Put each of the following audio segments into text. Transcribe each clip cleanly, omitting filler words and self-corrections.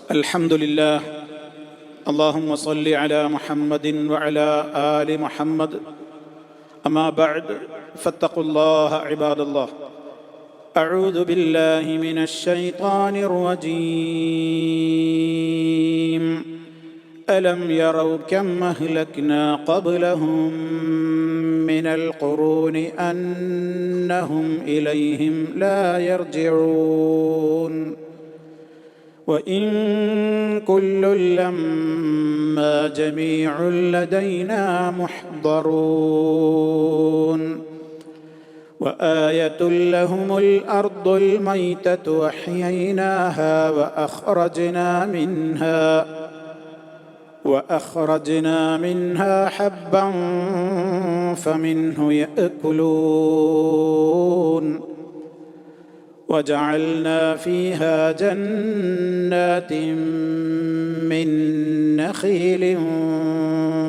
الحمد لله. اللهم صل على محمد وعلى آل محمد. أما بعد فاتقوا الله عباد الله. أعوذ بالله من الشيطان الرجيم. ألم يروا كم أهلكنا قبلهم من القرون أنهم إليهم لا يرجعون وإن كل لما جميع لدينا محضرون وآية لهم الأرض الميتة أحييناها وأخرجنا منها حبا فمنه يأكلون وجعلنا فيها جنات من نخيل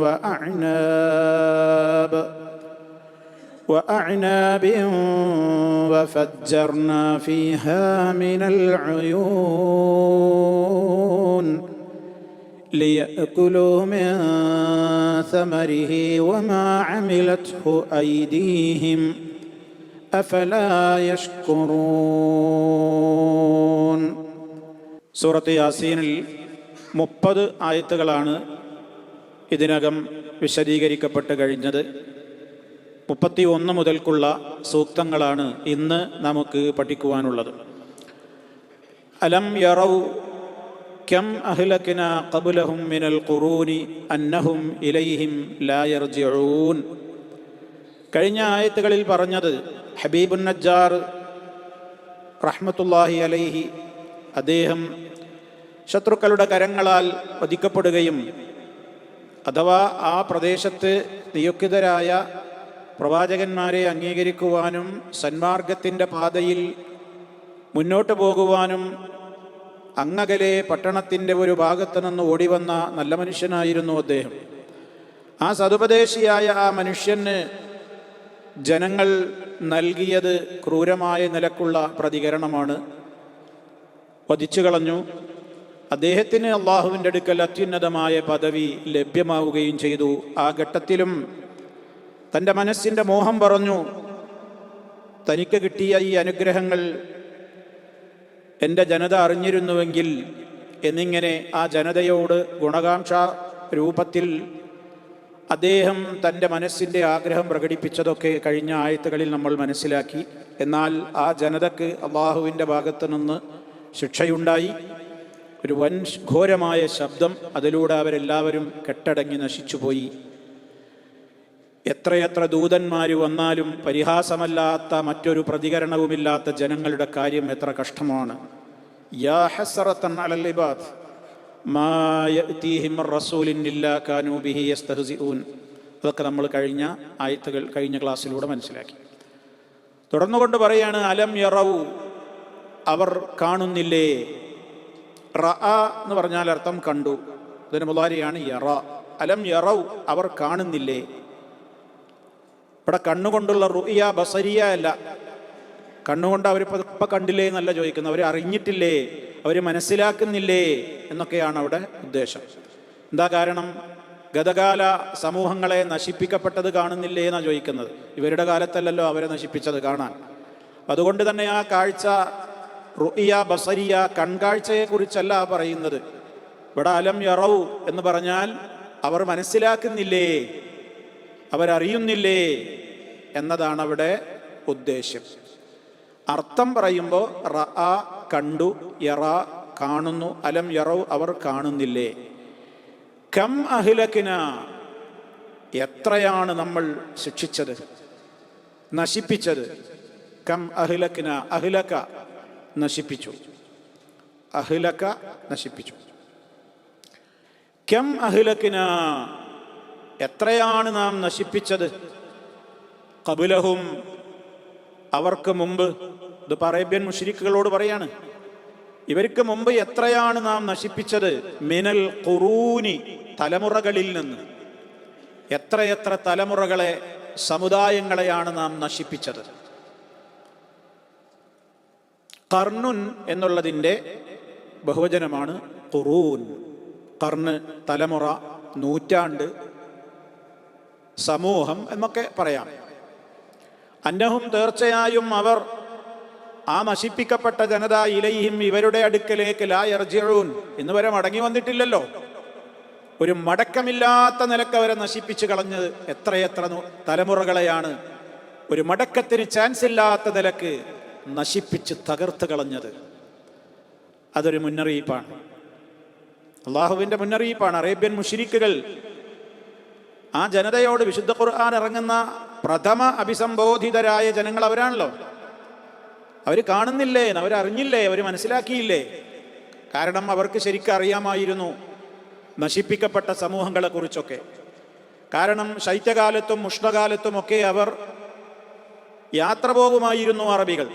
وأعناب وفجرنا فيها من العيون ليأكلوا من ثمره وما عملته أيديهم أفلا يشكرون. സൂറത്ത് യാസീനിൽ 30 ആയത്തുകളാണ് ഇതിനകം വിശദീകരിക്കപ്പെട്ട് കഴിഞ്ഞത്. 31 മുതൽക്കുള്ള സൂക്തങ്ങളാണ് ഇന്ന് നമുക്ക് പഠിക്കുവാനുള്ളത്. അലം യറൗ കം അഹ്ലക്നാ ഖബ്ലഹും മിനൽ ഖുറൂനി അന്നഹും ഇലൈഹിം ലാ യർജിഊൻ. കഴിഞ്ഞ ആയത്തുകളിൽ പറഞ്ഞത് ഹബീബുൻ നജ്ജാർ റഹ്മത്തുള്ളാഹി അലൈഹി അദ്ദേഹം ശത്രുക്കളുടെ കരങ്ങളാൽ വധിക്കപ്പെടുകയും അഥവാ ആ പ്രദേശത്ത് നിയുക്തരായ പ്രവാചകന്മാരെ അംഗീകരിക്കുവാനും സന്മാർഗത്തിൻ്റെ പാതയിൽ മുന്നോട്ട് പോകുവാനും അങ്ങകലെ പട്ടണത്തിൻ്റെ ഒരു ഭാഗത്ത് നിന്ന് ഓടിവന്ന നല്ല മനുഷ്യനായിരുന്നു അദ്ദേഹം. ആ സതുപദേശിയായ ആ മനുഷ്യന് ജനങ്ങൾ നൽകിയത് ക്രൂരമായ നിലക്കുള്ള പ്രതികരണമാണ്. വധിച്ചു കളഞ്ഞു. അദ്ദേഹത്തിന് അള്ളാഹുവിൻ്റെ അടുക്കൽ അത്യുന്നതമായ പദവി ലഭ്യമാവുകയും ചെയ്തു. ആ ഘട്ടത്തിലും തൻ്റെ മനസ്സിൻ്റെ മോഹം പറഞ്ഞു, തനിക്ക് കിട്ടിയ ഈ അനുഗ്രഹങ്ങൾ എൻ്റെ ജനത അറിഞ്ഞിരുന്നുവെങ്കിൽ എന്നിങ്ങനെ ആ ജനതയോട് ഗുണകാംക്ഷ രൂപത്തിൽ അദ്ദേഹം തൻ്റെ മനസ്സിൻ്റെ ആഗ്രഹം പ്രകടിപ്പിച്ചതൊക്കെ കഴിഞ്ഞ ആയത്തുകളിൽ നമ്മൾ മനസ്സിലാക്കി. എന്നാൽ ആ ജനതക്ക് അള്ളാഹുവിൻ്റെ ഭാഗത്തു നിന്ന് ശിക്ഷയുണ്ടായി. ഒരു വൻ ഘോരമായ ശബ്ദം, അതിലൂടെ അവരെല്ലാവരും കെട്ടടങ്ങി നശിച്ചുപോയി. എത്രയെത്ര ദൂതന്മാർ വന്നാലും പരിഹാസമല്ലാത്ത മറ്റൊരു പ്രതികരണവുമില്ലാത്ത ജനങ്ങളുടെ കാര്യം എത്ര കഷ്ടമാണ്. യാ ഹസ്റതൻ അലൽ ഇബാദ് മാ യഅതീഹിം റസൂലിൻ ഇല്ലാ കാനൂ ബിഹി യസ്തഹ്സിഊൻ. അതൊക്കെ നമ്മൾ കഴിഞ്ഞ ആയത്തുകൾ കഴിഞ്ഞ ക്ലാസ്സിലൂടെ മനസ്സിലാക്കി. തുടർന്നുകൊണ്ട് പറയാണ്, അലം യറൗ, അവർ കാണുന്നില്ലേ. റഅ എന്ന് പറഞ്ഞാൽ അർത്ഥം കണ്ടു. ഇതിന് മുളാരിയാണ് യറ. അലം യറൗ, അവർ കാണുന്നില്ലേ. ഇവിടെ കണ്ണുകൊണ്ടുള്ള റുഇയ ബസരിയ അല്ല. കണ്ണുകൊണ്ട് അവരിപ്പോൾ കണ്ടില്ലേ എന്നല്ല ചോദിക്കുന്നത്, അവർ അറിഞ്ഞിട്ടില്ലേ, അവർ മനസ്സിലാക്കുന്നില്ലേ എന്നൊക്കെയാണ് അവിടെ ഉദ്ദേശം. എന്താ കാരണം? ഗതകാല സമൂഹങ്ങളെ നശിപ്പിക്കപ്പെട്ടത് കാണുന്നില്ലേ എന്നാണ് ചോദിക്കുന്നത്. ഇവരുടെ കാലത്തല്ലല്ലോ അവരെ നശിപ്പിച്ചത് കാണാൻ. അതുകൊണ്ട് തന്നെ ആ കാഴ്ച റുഇയ ബസരിയ, കൺകാഴ്ചയെക്കുറിച്ചല്ല പറയുന്നത്. ഇവിടെ അലം യറൗ എന്ന് പറഞ്ഞാൽ അവർ മനസ്സിലാക്കുന്നില്ലേ, അവരറിയുന്നില്ലേ എന്നതാണ് അവിടെ ഉദ്ദേശ്യം. അർത്ഥം പറയുമ്പോൾ റഅ കണ്ടു, യറ കാണുന്നു, അലം യറൗ അവർ കാണുന്നില്ലേ. കം അഹ്ലക്നാ, എത്രയാണ് നമ്മൾ ശിക്ഷിച്ചത്, നശിപ്പിച്ചത്. കം അഹ്ലക്നാ, അഹ്ലക നശിപ്പിച്ചു, അഹ്ലക നശിപ്പിച്ചു. കം അഹ്ലക്നാ, എത്രയാണ് നാം നശിപ്പിച്ചത്. ഖബ്ലഹും, അവർക്ക് മുമ്പ്. ഇത് അറേബ്യൻ മുശ്രിക്കുകളോട് പറയാണ്, ഇവർക്ക് മുമ്പ് എത്രയാണ് നാം നശിപ്പിച്ചത്. മിനൽ ഖുറൂനി, തലമുറകളിൽ നിന്ന്. എത്രയെത്ര തലമുറകളെ, സമുദായങ്ങളെയാണ് നാം നശിപ്പിച്ചത്. ഖർനുൻ എന്നുള്ളതിൻ്റെ ബഹുവചനമാണ് ഖുറൂൻ, ഖർന്, തലമുറ, നൂറ്റാണ്ട്, സമൂഹം എന്നൊക്കെ പറയാം. അന്നഹും, തീർച്ചയായും അവർ, ആ നശിപ്പിക്കപ്പെട്ട ജനത, ഇലൈഹിം, ഇവരുടെ അടുക്കലേക്ക്, ലാ യർജിഊൻ, ഇന്ന് വരെ മടങ്ങി വന്നിട്ടില്ലല്ലോ. ഒരു മടക്കമില്ലാത്ത നിലക്ക് അവരെ നശിപ്പിച്ചു കളഞ്ഞത് എത്രയെത്ര തലമുറകളെയാണ് ഒരു മടക്കത്തിന് ചാൻസ് ഇല്ലാത്ത നിലക്ക് നശിപ്പിച്ച് തകർത്ത് കളഞ്ഞത്. അതൊരു മുന്നറിയിപ്പാണ്, അള്ളാഹുവിൻ്റെ മുന്നറിയിപ്പാണ്. അറേബ്യൻ മുശ്രിക്കുകൾ ആ ജനതയോട് വിശുദ്ധ ഖുർആൻ ഇറങ്ങുന്ന പ്രഥമ അഭിസംബോധിതരായ ജനങ്ങൾ അവരാണല്ലോ. അവർ കാണുന്നില്ലേ, അവരറിഞ്ഞില്ലേ, അവർ മനസ്സിലാക്കിയില്ലേ? കാരണം അവർക്ക് ശരിക്കും അറിയാമായിരുന്നു നശിപ്പിക്കപ്പെട്ട സമൂഹങ്ങളെക്കുറിച്ചൊക്കെ. കാരണം ശൈത്യകാലത്തും ഉഷ്ണകാലത്തുമൊക്കെ അവർ യാത്ര പോകുമായിരുന്നു. അറബികൾ,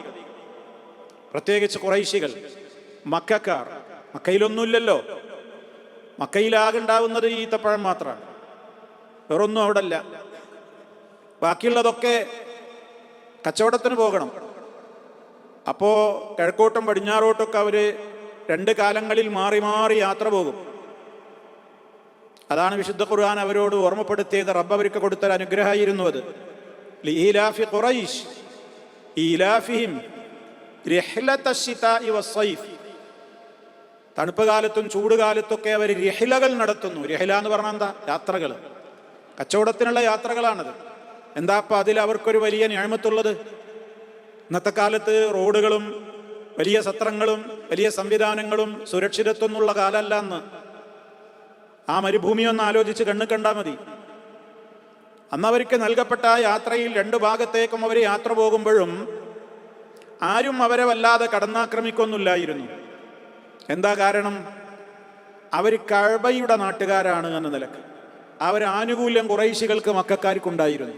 പ്രത്യേകിച്ച് ഖുറൈശികൾ, മക്കക്കാർ. മക്കയിലൊന്നുമില്ലല്ലോ, മക്കയിലാകുണ്ടാവുന്നത് ഈത്തപ്പഴം മാത്രമാണ്, വേറൊന്നും അവിടെ അല്ല. ബാക്കിയുള്ളതൊക്കെ കച്ചവടത്തിന് പോകണം. അപ്പോൾ കിഴക്കോട്ടും പടിഞ്ഞാറോട്ടൊക്കെ അവർ 2 കാലങ്ങളിൽ മാറി മാറി യാത്ര പോകും. അതാണ് വിശുദ്ധ ഖുർആൻ അവരോട് ഓർമ്മപ്പെടുത്തിയത്. റബ്ബ് അവർക്ക് കൊടുത്തൊരു അനുഗ്രഹമായിരുന്നു അത്. ലീലാഫി ഖുറൈശ് ഈലാഫിഹിം റിഹ്ലത്തശ്ശിതാഇ വസ്സൈഫ്. തണുപ്പ് കാലത്തും ചൂട് കാലത്തൊക്കെ അവർ റിഹ്ലകൾ നടത്തുന്നു. റിഹ്ല എന്ന് പറഞ്ഞാൽ എന്താ? യാത്രകൾ, കച്ചവടത്തിനുള്ള യാത്രകളാണത്. എന്താ അപ്പം അതിൽ അവർക്കൊരു വലിയ നിഅമത്തുള്ളത്? ഇന്നത്തെ കാലത്ത് റോഡുകളും വലിയ സത്രങ്ങളും വലിയ സംവിധാനങ്ങളും സുരക്ഷിതത്വമുള്ള കാലമല്ല അന്ന്. ആ മരുഭൂമി ഒന്ന് ആലോചിച്ച് കണ്ണു കണ്ടാൽ മതി. അന്ന് അവർക്ക് നൽകപ്പെട്ട ആ യാത്രയിൽ 2 ഭാഗത്തേക്കും അവർ യാത്ര പോകുമ്പോഴും ആരും അവരെ വല്ലാതെ കടന്നാക്രമിക്കൊന്നുമില്ലായിരുന്നു. എന്താ കാരണം? അവർ കഅബയുടെ നാട്ടുകാരാണ് എന്ന നിലക്ക് ആനുകൂല്യം ഖുറൈശികൾക്ക്, മക്കക്കാർക്കുണ്ടായിരുന്നു.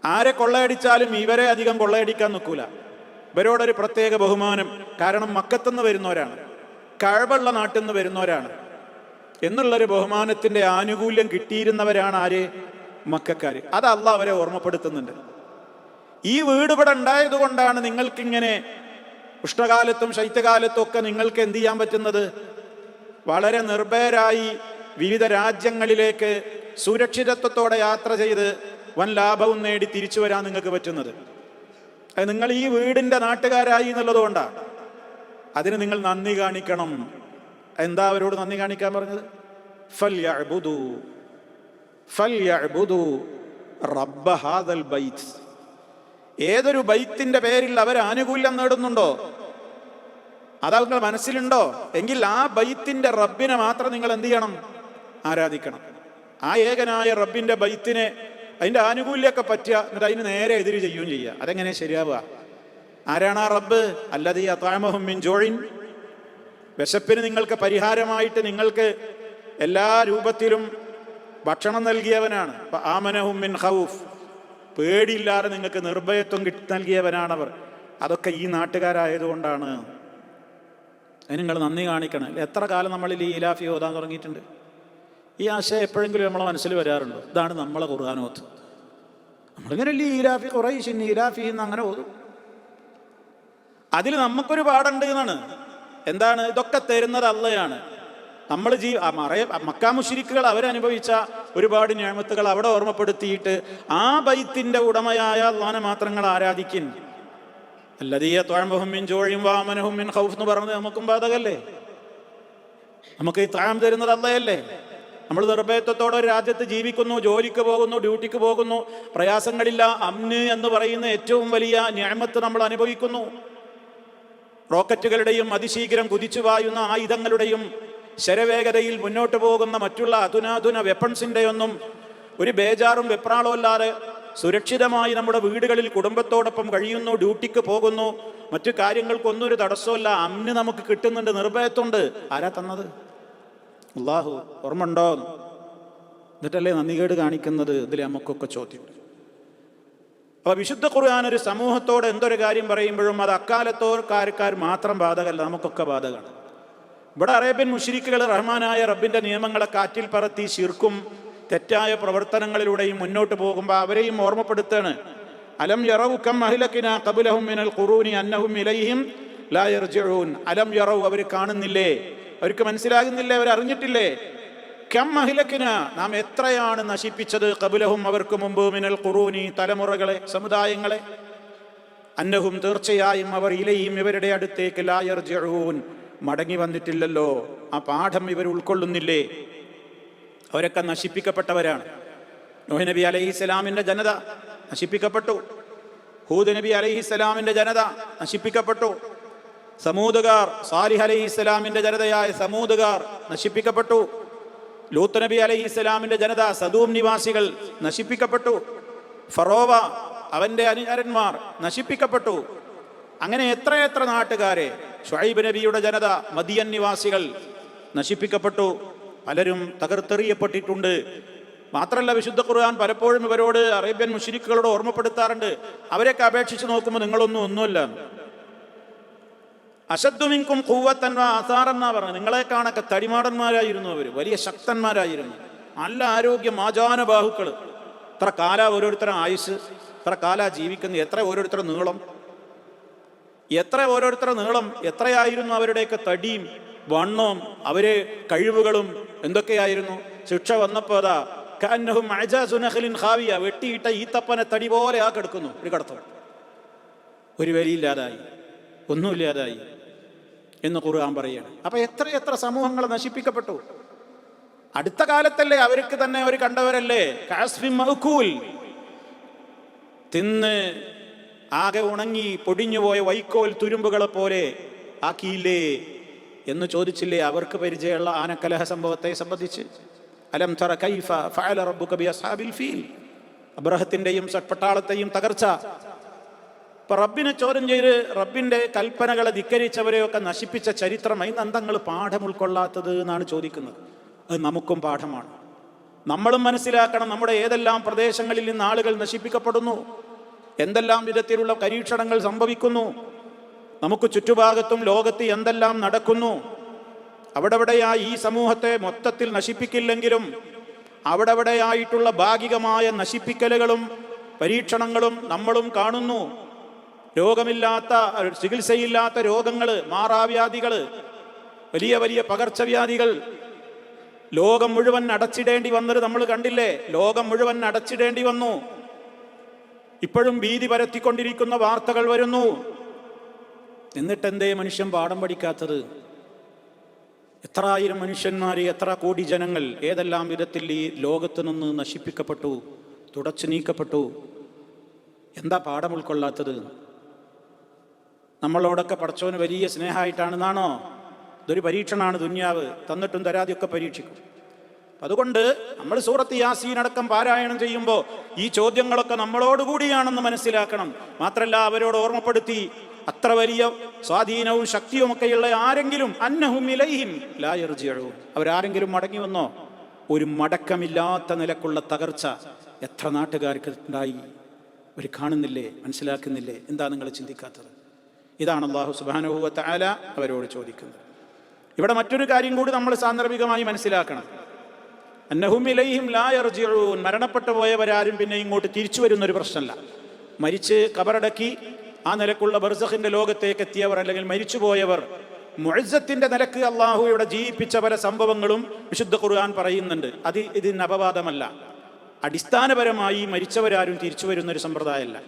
ആരെ കൊള്ളയടിച്ചാലും ഇവരെ അധികം കൊള്ളയടിക്കാൻ നിൽക്കൂല. ഇവരോടൊരു പ്രത്യേക ബഹുമാനം. കാരണം മക്കത്തുനിന്ന് വരുന്നവരാണ്, കഅബയുള്ള നാട്ടിൽ നിന്ന് വരുന്നവരാണ് എന്നുള്ളൊരു ബഹുമാനത്തിൻ്റെ ആനുകൂല്യം കിട്ടിയിരുന്നവരാണ് ആര്? മക്കക്കാർ. അത് അള്ളാഹ് അവരെ ഓർമ്മപ്പെടുത്തുന്നുണ്ട്. ഈ വീട് ഇവിടെ ഉണ്ടായത് കൊണ്ടാണ് നിങ്ങൾക്കിങ്ങനെ ഉഷ്ണകാലത്തും ശൈത്യകാലത്തും ഒക്കെ നിങ്ങൾക്ക് എന്ത് ചെയ്യാൻ പറ്റുന്നത്? വളരെ നിർഭയരായി വിവിധ രാജ്യങ്ങളിലേക്ക് സുരക്ഷിതത്വത്തോടെ യാത്ര ചെയ്ത് വൻ ലാഭവും നേടി തിരിച്ചു വരാൻ നിങ്ങൾക്ക് പറ്റുന്നത്. അത് നിങ്ങൾ ഈ വീടിൻ്റെ നാട്ടുകാരായി എന്നുള്ളത് കൊണ്ടാണ്. അതിന് നിങ്ങൾ നന്ദി കാണിക്കണം. എന്താ അവരോട് നന്ദി കാണിക്കാൻ പറഞ്ഞത്? ഫൽയഅ്ബുദൂ റബ്ബ ഹാദൽ ബൈത്ത്. ഏതൊരു ബൈത്തിന്റെ പേരിൽ അവർ ആനുകൂല്യം നേടുന്നുണ്ടോ, അത് നിങ്ങൾ മനസ്സിലുണ്ടോ എങ്കിൽ ആ ബൈത്തിന്റെ റബ്ബിനെ മാത്രം നിങ്ങൾ എന്ത് ചെയ്യണം? ആരാധിക്കണം. ആ ഏകനായ റബ്ബിന്റെ ബൈത്തിനെ, അതിന്റെ ആനുകൂല്യമൊക്കെ പറ്റുക, എന്നിട്ട് അതിന് നേരെ എതിര് ചെയ്യുകയും ചെയ്യുക. അതെങ്ങനെ ശരിയാവുക? ആരാണ് ആ റബ്ബ്? അല്ലദീ അത്അമഹും മിൻ ജൂഇൻ. വിശപ്പിന് നിങ്ങൾക്ക് പരിഹാരമായിട്ട് നിങ്ങൾക്ക് എല്ലാ രൂപത്തിലും ഭക്ഷണം നൽകിയവനാണ്. ആമനഹും മിൻ ഖൗഫ്. പേടിയില്ലാതെ നിങ്ങൾക്ക് നിർഭയത്വം നൽകിയവനാണവർ. അതൊക്കെ ഈ നാട്ടുകാരായതുകൊണ്ടാണ്. അതിന് നിങ്ങൾ നന്ദി കാണിക്കണം. എത്ര കാലം നമ്മളിൽ ഈ ഇലാഫി ഓതാൻ തുടങ്ങിയിട്ടുണ്ട്? ഈ ആശയം എപ്പോഴെങ്കിലും നമ്മളെ മനസ്സിൽ വരാറുണ്ടോ? ഇതാണ് നമ്മളെ ഖുർആനോത്ത്. നമ്മളിങ്ങനെ ഈലാഫി ഖുറൈശിൻ ഈലാഫി എന്ന് അങ്ങനെ ഓതും. അതിൽ നമുക്കൊരു പാടുണ്ട് എന്നാണ്. എന്താണ്? ഇതൊക്കെ തരുന്നത് അള്ളയാണ്. നമ്മൾ മക്കാ മുശ്രിക്കുകൾ അവരനുഭവിച്ച ഒരുപാട് നിഅമത്തുകൾ അവിടെ ഓർമ്മപ്പെടുത്തിയിട്ട് ആ ബൈത്തിന്റെ ഉടമയായ അള്ളാനെ മാത്രങ്ങൾ ആരാധിക്കും. അല്ലദീ അത്അമഹും മിൻ ജൂഇൻ വആമനഹും മിൻ ഖൗഫ് എന്ന് പറഞ്ഞത് നമുക്കും ബാധകല്ലേ? നമുക്ക് ഈ താഴം തരുന്നത് അള്ളയല്ലേ? നമ്മൾ നിർഭയത്വത്തോടെ ഒരു രാജ്യത്ത് ജീവിക്കുന്നു, ജോലിക്ക് പോകുന്നു, ഡ്യൂട്ടിക്ക് പോകുന്നു, പ്രയാസങ്ങളില്ല. അമ്ന് എന്ന് പറയുന്ന ഏറ്റവും വലിയ നിഅമത്ത് നമ്മൾ അനുഭവിക്കുന്നു. റോക്കറ്റുകളുടെയും അതിശീഘ്രം കുതിച്ചു പായുന്ന ആയുധങ്ങളുടെയും ശരവേഗതയിൽ മുന്നോട്ട് പോകുന്ന മറ്റുള്ള അധുനാധുന വെപ്പൺസിൻ്റെ ഒന്നും ഒരു ബേജാറും വെപ്രാളവും അല്ലാതെ സുരക്ഷിതമായി നമ്മുടെ വീടുകളിൽ കുടുംബത്തോടൊപ്പം കഴിയുന്നു, ഡ്യൂട്ടിക്ക് പോകുന്നു, മറ്റു കാര്യങ്ങൾക്കൊന്നും ഒരു തടസ്സമില്ല. അമ്ന് നമുക്ക് കിട്ടുന്നുണ്ട്, നിർഭയത്വമുണ്ട്. ആരാ തന്നത്? അല്ലാഹു. ഓർമ്മ ഉണ്ടോ? എന്നിട്ടല്ലേ നന്ദികേട് കാണിക്കുന്നത്? ഇതിൽ നമുക്കൊക്കെ ചോദ്യം. അപ്പോൾ വിശുദ്ധ ഖുർആൻ ഒരു സമൂഹത്തോട് എന്തൊരു കാര്യം പറയുമ്പോഴും അത് അക്കാലത്തോർക്കാർ മാത്രം ബാധകമല്ല, നമുക്കൊക്കെ ബാധകമാണ്. ഇവിടെ അറേബ്യൻ മുശ്രിക്കുകൾ റഹ്മാനായ റബ്ബിൻ്റെ നിയമങ്ങളെ കാറ്റിൽ പറത്തി ശിർക്കും തെറ്റായ പ്രവർത്തനങ്ങളിലൂടെയും മുന്നോട്ട് പോകുമ്പോൾ അവരെയും ഓർമ്മപ്പെടുത്താണ്. അലം യറൗ കം അഹ്ലകിനാ ഖബ്ലഹും മിനൽ ഖുറൂനി അന്നഹും ഇലൈഹിം ലാ യർജിഊൻ. അലം യറൗ, അവർ കാണുന്നില്ലേ? അവർക്ക് മനസ്സിലാകുന്നില്ലേ? അവരറിഞ്ഞിട്ടില്ലേ? കം അഹ്ലക്ന, നാം എത്രയാണ് നശിപ്പിച്ചത്, ഖബ്ലഹും അവർക്ക് മുമ്പ്, മിനൽ ഖുറൂനി തലമുറകളെ, സമുദായങ്ങളെ, അന്നഹും തീർച്ചയായും അവർ ഇലയും ഇവരുടെ അടുത്തേക്ക് ലാ യർജിഊൻ മടങ്ങി വന്നിട്ടില്ലല്ലോ. ആ പാഠം ഇവർ ഉൾക്കൊള്ളുന്നില്ലേ? അവരൊക്കെ നശിപ്പിക്കപ്പെട്ടവരാണ്. നൂഹ് നബി അലൈഹിസ്സലാമിന്റെ ജനത നശിപ്പിക്കപ്പെട്ടു. ഹൂദ് നബി അലൈഹിസ്സലാമിന്റെ ജനത നശിപ്പിക്കപ്പെട്ടു. സമൂദുകാർ, സാലിഹ് അലൈഹിസ്സലാമിന്റെ ജനതയായ സമൂദുകാർ നശിപ്പിക്കപ്പെട്ടു. ലൂത്ത് നബി അലൈഹിസ്സലാമിന്റെ ജനത, സദൂം നിവാസികൾ നശിപ്പിക്കപ്പെട്ടു. ഫറോവ, അവന്റെ അനുചരന്മാർ നശിപ്പിക്കപ്പെട്ടു. അങ്ങനെ എത്രയെത്ര നാട്ടുകാരെ. ശുഐബ് നബിയുടെ ജനത, മദിയൻ നിവാസികൾ നശിപ്പിക്കപ്പെട്ടു. പലരും തകർത്തെറിയപ്പെട്ടിട്ടുണ്ട്. മാത്രമല്ല, വിശുദ്ധ ഖുർആൻ പലപ്പോഴും ഇവരോട്, അറേബ്യൻ മുശ്രിക്കുകളോട് ഓർമ്മപ്പെടുത്താറുണ്ട്, അവരെയൊക്കെ അപേക്ഷിച്ച് നോക്കുമ്പോൾ ഒന്നുമല്ല. അശദ്ദു മിൻകും ഖുവ്വത്തൻ വ ആസാറൻ എന്നാ പറഞ്ഞത്. നിങ്ങളെക്കാണൊക്കെ തടിമാടന്മാരായിരുന്നു അവർ, വലിയ ശക്തന്മാരായിരുന്നു, നല്ല ആരോഗ്യം, ആജാനബാഹുക്കൾ. എത്ര കാല ഓരോരുത്തരും ആയുസ്, എത്ര കാല ജീവിക്കുന്നത്, എത്ര ഓരോരുത്തരുടെ നീളം, എത്രയായിരുന്നു അവരുടെയൊക്കെ തടിയും വണ്ണവും, അവരെ കഴിവുകളും എന്തൊക്കെയായിരുന്നു. ശിക്ഷ വന്നപ്പോൾ അതാ കഅന്നഹും അഅജാസു നഖ്ലിൻ ഖാവിയ, വെട്ടിയിട്ട ഈത്തപ്പന തടി പോലെ ആ കിടക്കുന്നു. ഒരു കടത്തം, ഒരു വിലയില്ലാതായി, ഒന്നുമില്ലാതായി എന്ന് ഖുർആൻ പറയുകയാണ്. അപ്പൊ എത്ര സമൂഹങ്ങൾ നശിപ്പിക്കപ്പെട്ടു. അടുത്ത കാലത്തല്ലേ അവർക്ക് തന്നെ അവർ കണ്ടവരല്ലേ. കാസ്ഫിൻ മഅ്കൂൽ, തിന്ന് ആകെ ഉണങ്ങി പൊടിഞ്ഞുപോയ വൈക്കോൽ തുരുമ്പുകളെ പോലെ ആക്കിയില്ലേ എന്ന് ചോദിച്ചില്ലേ അവർക്ക് പരിചയമുള്ള ആനക്കലഹ സംഭവത്തെ സംബന്ധിച്ച്. അലം തറ കൈഫ ഫഅല റബ്ബുക ബി അസ്ഹാബിൽ ഫീൽ, അബ്രഹത്തിന്റെയും പട്ടാളത്തെയും തകർച്ച. ഇപ്പൊ റബ്ബിനെ ചോദ്യം ചെയ്ത് റബ്ബിന്റെ കൽപ്പനകളെ ധിക്കരിച്ചവരെയൊക്കെ നശിപ്പിച്ച ചരിത്രമായി നന്തങ്ങൾ പാഠം ഉൾക്കൊള്ളാത്തത് എന്നാണ് ചോദിക്കുന്നത്. അത് നമുക്കും പാഠമാണ്. നമ്മളും മനസ്സിലാക്കണം, നമ്മുടെ ഏതെല്ലാം പ്രദേശങ്ങളിൽ നിന്ന് ആളുകൾ നശിപ്പിക്കപ്പെടുന്നു, എന്തെല്ലാം വിധത്തിലുള്ള പരീക്ഷണങ്ങൾ സംഭവിക്കുന്നു, നമുക്ക് ചുറ്റുഭാഗത്തും ലോകത്ത് എന്തെല്ലാം നടക്കുന്നു. അവിടെവിടെയായി ഈ സമൂഹത്തെ മൊത്തത്തിൽ നശിപ്പിക്കില്ലെങ്കിലും അവിടെവിടെയായിട്ടുള്ള ഭാഗികമായ നശിപ്പിക്കലുകളും പരീക്ഷണങ്ങളും നമ്മളും കാണുന്നു. രോഗമില്ലാത്ത, ചികിത്സയില്ലാത്ത രോഗങ്ങൾ, മാറാവ്യാധികൾ, വലിയ വലിയ പകർച്ചവ്യാധികൾ ലോകം മുഴുവൻ അടച്ചിടേണ്ടി വന്നത് നമ്മൾ കണ്ടില്ലേ. ലോകം മുഴുവൻ അടച്ചിടേണ്ടി വന്നു. ഇപ്പോഴും ഭീതി പരത്തിക്കൊണ്ടിരിക്കുന്ന വാർത്തകൾ വരുന്നു. എന്നിട്ടെന്തേ മനുഷ്യൻ പാഠം പഠിക്കാത്തത്? എത്ര ആയിരം മനുഷ്യന്മാർ, എത്ര കോടി ജനങ്ങൾ ഏതെല്ലാം വിധത്തിൽ ഈ ലോകത്ത് നിന്ന് നശിപ്പിക്കപ്പെട്ടു, തുടച്ചു നീക്കപ്പെട്ടു. എന്താ പാഠം ഉൾക്കൊള്ളാത്തത്? നമ്മളോടൊക്കെ പടച്ചോന് വലിയ സ്നേഹമായിട്ടാണെന്നാണോ? ഇതൊരു പരീക്ഷണമാണ് ദുന്യാവ്, തന്നിട്ടും തരാതെയൊക്കെ പരീക്ഷിക്കും. അതുകൊണ്ട് നമ്മൾ സൂറത്ത് യാസീൻ അടക്കം പാരായണം ചെയ്യുമ്പോൾ ഈ ചോദ്യങ്ങളൊക്കെ നമ്മളോടുകൂടിയാണെന്ന് മനസ്സിലാക്കണം. മാത്രമല്ല അവരോട് ഓർമ്മപ്പെടുത്തി, അത്ര വലിയ സ്വാധീനവും ശക്തിയുമൊക്കെയുള്ള ആരെങ്കിലും അന്നഹും ഇലൈഹിം ലാ യർജിഊൻ, അവരാരെങ്കിലും മടങ്ങി വന്നോ? ഒരു മടക്കമില്ലാത്ത നിലക്കുള്ള തകർച്ച എത്ര നാട്ടുകാർക്ക് ഉണ്ടായി. അവർ കാണുന്നില്ലേ, മനസ്സിലാക്കുന്നില്ലേ? എന്താ നിങ്ങൾ ചിന്തിക്കാത്തത്? ഇതാണ് അല്ലാഹു സുബ്ഹാനഹു വ തആല അവരോട് ചോദിക്കുന്നത്. ഇവിടെ മറ്റൊരു കാര്യം കൂടി നമ്മൾ സാന്ദർഭികമായി മനസ്സിലാക്കണം. അന്നഹും ഇലൈഹിം ലാ യർജിഊൻ, മരണപ്പെട്ടു പോയവരാരും പിന്നെ ഇങ്ങോട്ട് തിരിച്ചു വരുന്നൊരു പ്രശ്നമല്ല. മരിച്ച് കബറടക്കി ആ നിലക്കുള്ള ബർസഖിന്റെ ലോകത്തേക്ക് എത്തിയവർ, അല്ലെങ്കിൽ മരിച്ചുപോയവർ, മുഅ്സത്തിന്റെ നിലക്ക് അള്ളാഹു ഇവിടെ ജീവിപ്പിച്ച പല സംഭവങ്ങളും വിശുദ്ധ ഖുർആൻ പറയുന്നുണ്ട്. ഇതിന് അപവാദമല്ല. അടിസ്ഥാനപരമായി മരിച്ചവരാരും തിരിച്ചു വരുന്നൊരു സമ്പ്രദായമല്ല.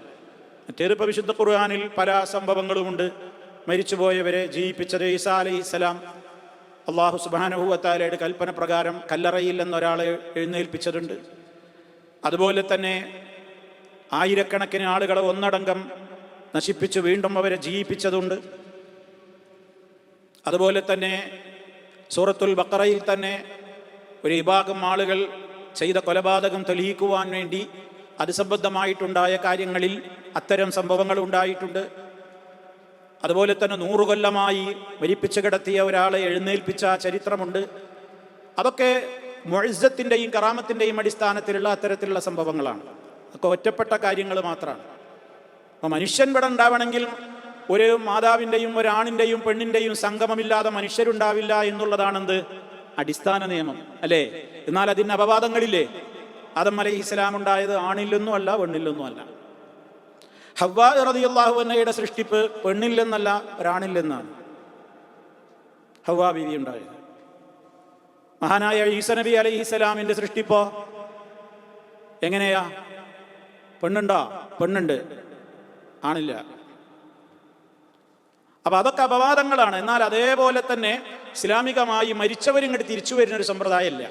മറ്റേതിപ്പോൾ വിശുദ്ധ ഖുർആനിൽ പല സംഭവങ്ങളുമുണ്ട്. മരിച്ചുപോയവരെ ജീവിപ്പിച്ചത് ഈസാ അലൈഹിസ്സലാം അള്ളാഹു സുബ്ഹാനഹു വ തആലയുടെ കൽപ്പന പ്രകാരം കല്ലറയിൽ എന്നൊരാളെ എഴുന്നേൽപ്പിച്ചതുണ്ട്. അതുപോലെ തന്നെ ആയിരക്കണക്കിന് ആളുകളെ ഒന്നടങ്കം നശിപ്പിച്ച് വീണ്ടും അവരെ ജീവിപ്പിച്ചതുണ്ട്. അതുപോലെ തന്നെ സൂറത്തുൽ ബഖറയിൽ തന്നെ ഒരു വിഭാഗം ആളുകൾ ചെയ്ത കൊലപാതകം തെളിയിക്കുവാൻ വേണ്ടി അത് സംബന്ധമായിട്ടുണ്ടായ കാര്യങ്ങളിൽ അത്തരം സംഭവങ്ങൾ ഉണ്ടായിട്ടുണ്ട്. അതുപോലെ തന്നെ 100 കൊല്ലമായി മരിപ്പിച്ച് കിടത്തിയ ഒരാളെ എഴുന്നേൽപ്പിച്ച ചരിത്രമുണ്ട്. അതൊക്കെ മുഅ്സത്തിൻ്റെയും കറാമത്തിൻ്റെയും അടിസ്ഥാനത്തിലുള്ള അത്തരത്തിലുള്ള സംഭവങ്ങളാണ്. അതൊക്കെ ഒറ്റപ്പെട്ട കാര്യങ്ങൾ മാത്രമാണ്. അപ്പോൾ മനുഷ്യൻ ഇവിടെ ഉണ്ടാവണമെങ്കിൽ ഒരു മാതാവിൻ്റെയും ഒരാണിൻ്റെയും പെണ്ണിൻ്റെയും സംഗമമില്ലാതെ മനുഷ്യരുണ്ടാവില്ല എന്നുള്ളതാണെന്ത് അടിസ്ഥാന നിയമം അല്ലേ? എന്നാൽ അതിന് അപവാദങ്ങളില്ലേ? ആദം അലൈഹിസ്സലാം ഉണ്ടായത് ആണിൽ നിന്നും അല്ല, പെണ്ണിൽ നിന്നും അല്ല. ഹവ്വാ റളിയല്ലാഹു അൻഹയുടെ സൃഷ്ടിപ്പ് പെണ്ണിൽ നിന്നല്ല, ഒരാണിൽ നിന്നാണ് ഹവ്വാ ബീവി ഉണ്ടായത്. മഹാനായ ഈസ നബി അലൈഹിസ്സലാമിൻ്റെ സൃഷ്ടിപ്പോ എങ്ങനെയാ? പെണ്ണുണ്ടോ? പെണ്ണുണ്ട്, ആണില്ല. അപ്പൊ അതൊക്കെ അപവാദങ്ങളാണ്. എന്നാൽ അതേപോലെ തന്നെ ഇസ്ലാമികമായി മരിച്ചവരിങ്ങോട്ട് തിരിച്ചു വരുന്നൊരു സമ്പ്രദായമല്ല.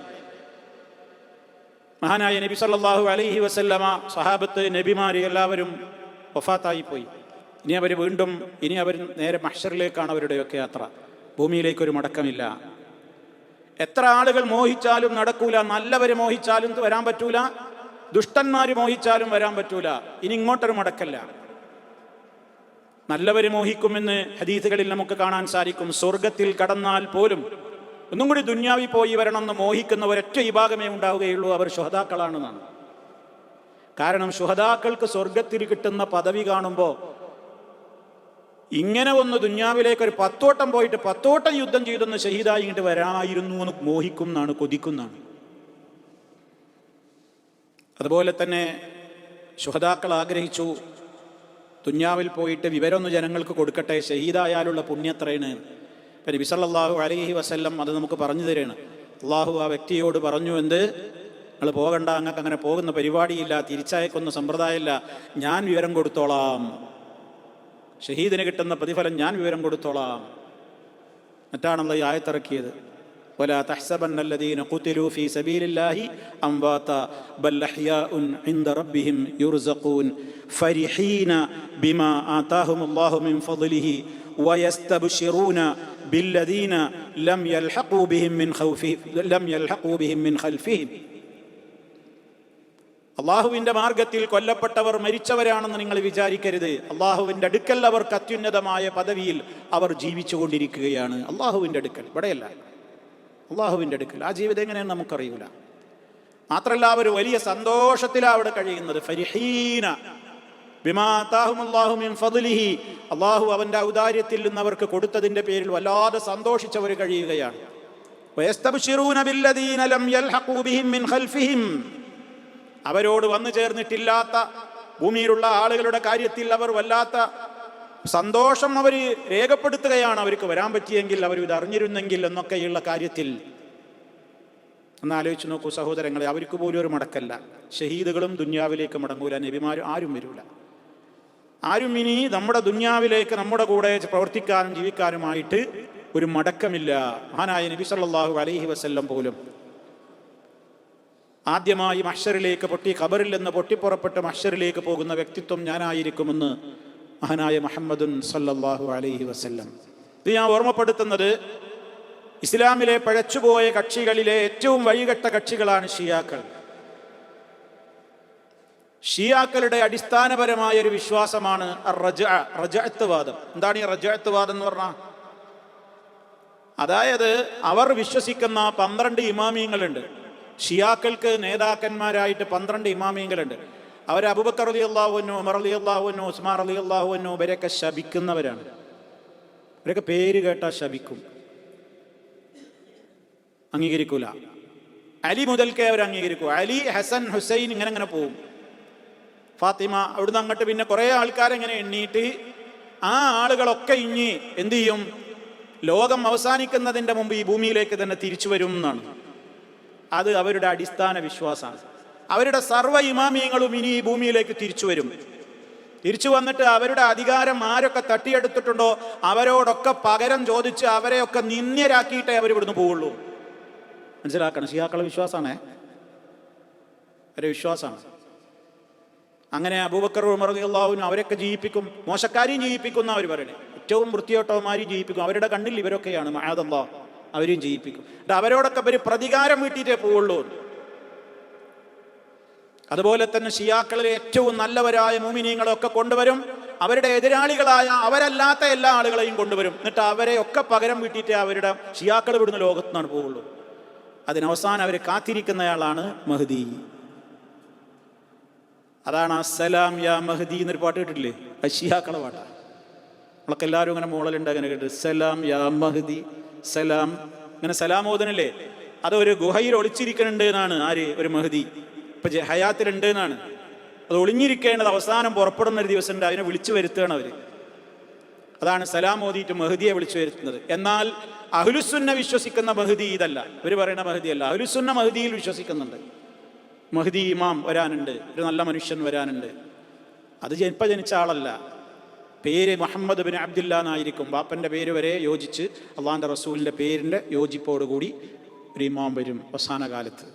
മഹാനായ നബി സല്ലല്ലാഹു അലൈഹി വസല്ലമ, സഹാബത്ത്, നബിമാര് എല്ലാവരും വഫാത്തായി പോയി. ഇനി അവർ നേരെ മഹ്ശറിലേക്കാണ് അവരുടെയൊക്കെ യാത്ര. ഭൂമിയിലേക്കൊരു മടക്കമില്ല. എത്ര ആളുകൾ മോഹിച്ചാലും നടക്കൂല. നല്ലവര് മോഹിച്ചാലും വരാൻ പറ്റൂല, ദുഷ്ടന്മാര് മോഹിച്ചാലും വരാൻ പറ്റൂല. ഇനി ഇങ്ങോട്ടൊരു മടക്കല്ല. നല്ലവര് മോഹിക്കുമെന്ന് ഹദീസുകളിൽ നമുക്ക് കാണാൻ സാധിക്കും. സ്വർഗത്തിൽ കടന്നാൽ പോലും ഒന്നും കൂടി ദുന്യാവി പോയി വരണമെന്ന് മോഹിക്കുന്ന ഒരൊറ്റ വിഭാഗമേ ഉണ്ടാവുകയുള്ളൂ, അവർ ശുഹദാക്കളാണെന്നാണ്. കാരണം ശുഹദാക്കൾക്ക് സ്വർഗത്തിൽ കിട്ടുന്ന പദവി കാണുമ്പോൾ ഇങ്ങനെ ഒന്ന് ദുന്യാവിലേക്ക് ഒരു 10 വട്ടം പോയിട്ട് 10 വട്ടം യുദ്ധം ചെയ്തൊന്ന് ഷഹീദായി ഇങ്ങോട്ട് വരാമായിരുന്നു എന്ന് മോഹിക്കുന്നതാണ്, കൊതിക്കുന്നതാണ്. അതുപോലെ തന്നെ ശുഹദാക്കൾ ആഗ്രഹിച്ചു, ദുന്യാവിൽ പോയിട്ട് വിവരമൊന്ന് ജനങ്ങൾക്ക് കൊടുക്കട്ടെ, ഷഹീദായാലുള്ള പുണ്യത്രയാണ്. നബി സല്ലല്ലാഹു അലൈഹി വസല്ലം അത് നമുക്ക് പറഞ്ഞു തരുകയാണ്. അള്ളാഹു ആ വ്യക്തിയോട് പറഞ്ഞു, എന്ത്, നിങ്ങൾ പോകണ്ട, അങ്ങക്ക് അങ്ങനെ പോകുന്ന പരിപാടിയില്ല, തിരിച്ചയക്കുന്ന സമ്പ്രദായമില്ല, ഞാൻ വിവരം കൊടുത്തോളാം, ഷഹീദിന് കിട്ടുന്ന പ്രതിഫലം ഞാൻ വിവരം കൊടുത്തോളാം. മറ്റാണല്ലോ ഈ ആയത്തിറക്കിയത്, ولا تحسبن الذين قتلوا في سبيل الله أمواتا بل أحياء عند ربهم يرزقون فرحين بما آتاهم الله من فضله ويستبشرون بالذين لم يلحقوا بهم من خلفهم. അള്ളാഹുവിൻ്റെ മാർഗത്തിൽ കൊല്ലപ്പെട്ടവർ മരിച്ചവരാണെന്ന് നിങ്ങൾ വിചാരിക്കരുത്. അള്ളാഹുവിൻ്റെ അടുക്കൽ അവർക്ക് അത്യുന്നതമായ പദവിയിൽ അവർ ജീവിച്ചു കൊണ്ടിരിക്കുകയാണ്. അള്ളാഹുവിൻ്റെ അടുക്കൽ, ഇവിടെയല്ല, അള്ളാഹുവിൻ്റെ അടുക്കൽ. ആ ജീവിതം എങ്ങനെയാണെന്ന് നമുക്കറിയില്ല. മാത്രമല്ല അവർ വലിയ സന്തോഷത്തിലാണ് അവിടെ കഴിയുന്നത്. ഫരിഹീന ബിമാ ആതാഹുമുല്ലാഹു മിൻ ഫദ്ലിഹി, അള്ളാഹു അവൻ്റെ ഔദാര്യത്തിൽ നിന്ന് അവർക്ക് കൊടുത്തതിൻ്റെ പേരിൽ വല്ലാതെ സന്തോഷിച്ചവർ കഴിയുകയാണ്. വയസ്തബ്ശിറൂന ബില്ലദീന ലം യൽഹഖൂ ബിഹിം മിൻ ഖൽഫിഹിം, അവരോട് വന്നു ചേർന്നിട്ടില്ലാത്ത ഭൂമിയിലുള്ള ആളുകളുടെ കാര്യത്തിൽ അവർ വല്ലാത്ത സന്തോഷം അവർ രേഖപ്പെടുത്തുകയാണ്. അവർക്ക് വരാൻ പറ്റിയെങ്കിൽ, അവർ ഇത് അറിഞ്ഞിരുന്നെങ്കിൽ എന്നൊക്കെയുള്ള കാര്യത്തിൽ. ഒന്ന് ആലോചിച്ച് നോക്കൂ സഹോദരങ്ങളെ, അവർക്ക് പോലും ഒരു മടക്കല്ല. ഷഹീദുകളും ദുന്യാവിലേക്ക് മടങ്ങൂല, നബിമാരും ആരും വരൂല. ആരും ഇനി നമ്മുടെ ദുന്യാവിലേക്ക് നമ്മുടെ കൂടെ പ്രവർത്തിക്കാനും ജീവിക്കാനുമായിട്ട് ഒരു മടക്കമില്ല. മഹാനായ നബി സല്ലല്ലാഹു അലൈഹി വസല്ലം പോലും ആദ്യമായി മഹ്ശറിലേക്ക് ഖബറിൽ നിന്ന് പൊട്ടിപ്പുറപ്പെട്ട് മഹ്ശറിലേക്ക് പോകുന്ന വ്യക്തിത്വം ഞാനായിരിക്കുമെന്ന് മഹാനായ മുഹമ്മദുൻ സല്ലല്ലാഹു അലൈഹി വസല്ലം. ഇത് ഞാൻ ഓർമ്മപ്പെടുത്തുന്നത്, ഇസ്ലാമിലെ പഴച്ചുപോയ കക്ഷികളിലെ ഏറ്റവും വഴികെട്ട കക്ഷികളാണ് ഷിയാക്കൾ. ഷിയാക്കളുടെ അടിസ്ഥാനപരമായ ഒരു വിശ്വാസമാണ് റജഅത്ത് വാദം. എന്താണ് ഈ റജഅത്ത് വാദം എന്ന് പറഞ്ഞാൽ? അതായത് അവർ വിശ്വസിക്കുന്ന 12 ഇമാമിയങ്ങളുണ്ട്. ഷിയാക്കൾക്ക് നേതാക്കന്മാരായിട്ട് 12 ഇമാമിയങ്ങളുണ്ട്. അവർ അബൂബക്കർ റളിയല്ലാഹു അൻഹു, ഉമർ റളിയല്ലാഹു അൻഹു, ഉസ്മാൻ റളിയല്ലാഹു അൻഹു ഇവരൊക്കെ ശപിക്കുന്നവരാണ്. ഇവരൊക്കെ പേര് കേട്ടാൽ ശപിക്കും, അംഗീകരിക്കൂല. അലി മുതൽക്കേ അവർ അംഗീകരിക്കൂ. അലി, ഹസൻ, ഹുസൈൻ ഇങ്ങനെ പോകും. ഫാത്തിമ, അവിടുന്ന് അങ്ങോട്ട് പിന്നെ കുറേ ആൾക്കാരെങ്ങനെ എണ്ണീട്ട് ആ ആളുകളൊക്കെ ഇഞ്ഞി എന്തു ചെയ്യും? ലോകം അവസാനിക്കുന്നതിൻ്റെ മുമ്പ് ഈ ഭൂമിയിലേക്ക് തന്നെ തിരിച്ചു വരും എന്നാണ്. അത് അവരുടെ അടിസ്ഥാന വിശ്വാസമാണ്. അവരുടെ സർവ്വ ഇമാമിയങ്ങളും ഇനി ഈ ഭൂമിയിലേക്ക് തിരിച്ചു വരും. തിരിച്ചു വന്നിട്ട് അവരുടെ അധികാരം ആരൊക്കെ തട്ടിയെടുത്തിട്ടുണ്ടോ അവരോടൊക്കെ പകരം ചോദിച്ച് അവരെയൊക്കെ നിന്ദ്യരാക്കിയിട്ടേ അവർ ഇവിടുന്ന് പോവുള്ളൂ. മനസ്സിലാക്കണം, ഷിയാക്കളുടെ വിശ്വാസമാണേ, അവരുടെ വിശ്വാസമാണ്. അങ്ങനെ അബൂബക്കർ, ഉമർ റളിയല്ലാഹു അൻഹു അവരൊക്കെ ജീവിപ്പിക്കും. മോശക്കാരെയും ജീവിപ്പിക്കുന്ന അവർ പറയണേ, ഏറ്റവും വൃത്തിയോട്ടവന്മാരെയും ജീവിപ്പിക്കും. അവരുടെ കണ്ണിൽ ഇവരൊക്കെയാണ് മഅദല്ലാഹ്, അവരെയും ചെയ്യിപ്പിക്കും. അവരോടൊക്കെ ഒരു പ്രതികാരം വീട്ടിയിട്ടേ പോവുള്ളൂ. അതുപോലെ തന്നെ ഷിയാക്കളിലെ ഏറ്റവും നല്ലവരായ മുഅ്മിനീങ്ങളൊക്കെ കൊണ്ടുവരും. അവരുടെ എതിരാളികളായ അവരല്ലാത്ത എല്ലാ ആളുകളെയും കൊണ്ടുവരും. എന്നിട്ട് അവരെയൊക്കെ പകരം വീട്ടിയിട്ടേ അവരുടെ ഷിയാക്കൾ വിടുന്ന ലോകത്തു നിന്നാണ് പോവുള്ളൂ. അതിനവസാനം അവർ കാത്തിരിക്കുന്നയാളാണ് മഹ്ദി. അതാണ് അസ്സലാം യാ മഹ്ദി എന്നൊരു പാട്ട് കേട്ടിട്ടില്ലേ? അത് ഷിയാക്കളെ പാട്ടാണ്. നമ്മളൊക്കെ എല്ലാവരും ഇങ്ങനെ മോളലുണ്ട്, അങ്ങനെ കേട്ട് സലാം യാ മഹ്ദി, സലാം, ഇങ്ങനെ സലാം ഓതനല്ലേ. അതൊരു ഗുഹയിൽ ഒളിച്ചിരിക്കുന്നുണ്ട് എന്നാണ്. ആര്? ഒരു മഹ്ദി ഇപ്പൊ ഹയാത്തിലുണ്ട് എന്നാണ്. അത് ഒളിഞ്ഞിരിക്കേണ്ടത് അവസാനം പുറപ്പെടുന്ന ഒരു ദിവസം ഉണ്ട്, അതിനെ വിളിച്ചു വരുത്തുകയാണ് അവർ. അതാണ് സലാം ഓതിയിട്ട് മഹദിയെ വിളിച്ചു വരുത്തുന്നത്. എന്നാൽ അഹ്ലുസുന്ന വിശ്വസിക്കുന്ന മഹദി ഇതല്ല. ഇവർ പറയുന്ന മഹദി അല്ല. അഹ്ലുസുന്ന മഹദിയിൽ വിശ്വസിക്കുന്നുണ്ട്. മഹദി ഇമാം വരാനുണ്ട്, ഒരു നല്ല മനുഷ്യൻ വരാനുണ്ട്. അത് ഇപ്പം ജനിച്ച ആളല്ല, പേര് മുഹമ്മദ് ബിൻ അബ്ദുല്ല എന്നായിരിക്കും. ബാപ്പൻ്റെ പേര് വരെ യോജിച്ച് അള്ളാഹിൻ്റെ റസൂലിൻ്റെ പേരിൻ്റെ യോജിപ്പോടുകൂടി ഒരു ഇമാം വരും അവസാന കാലത്ത്.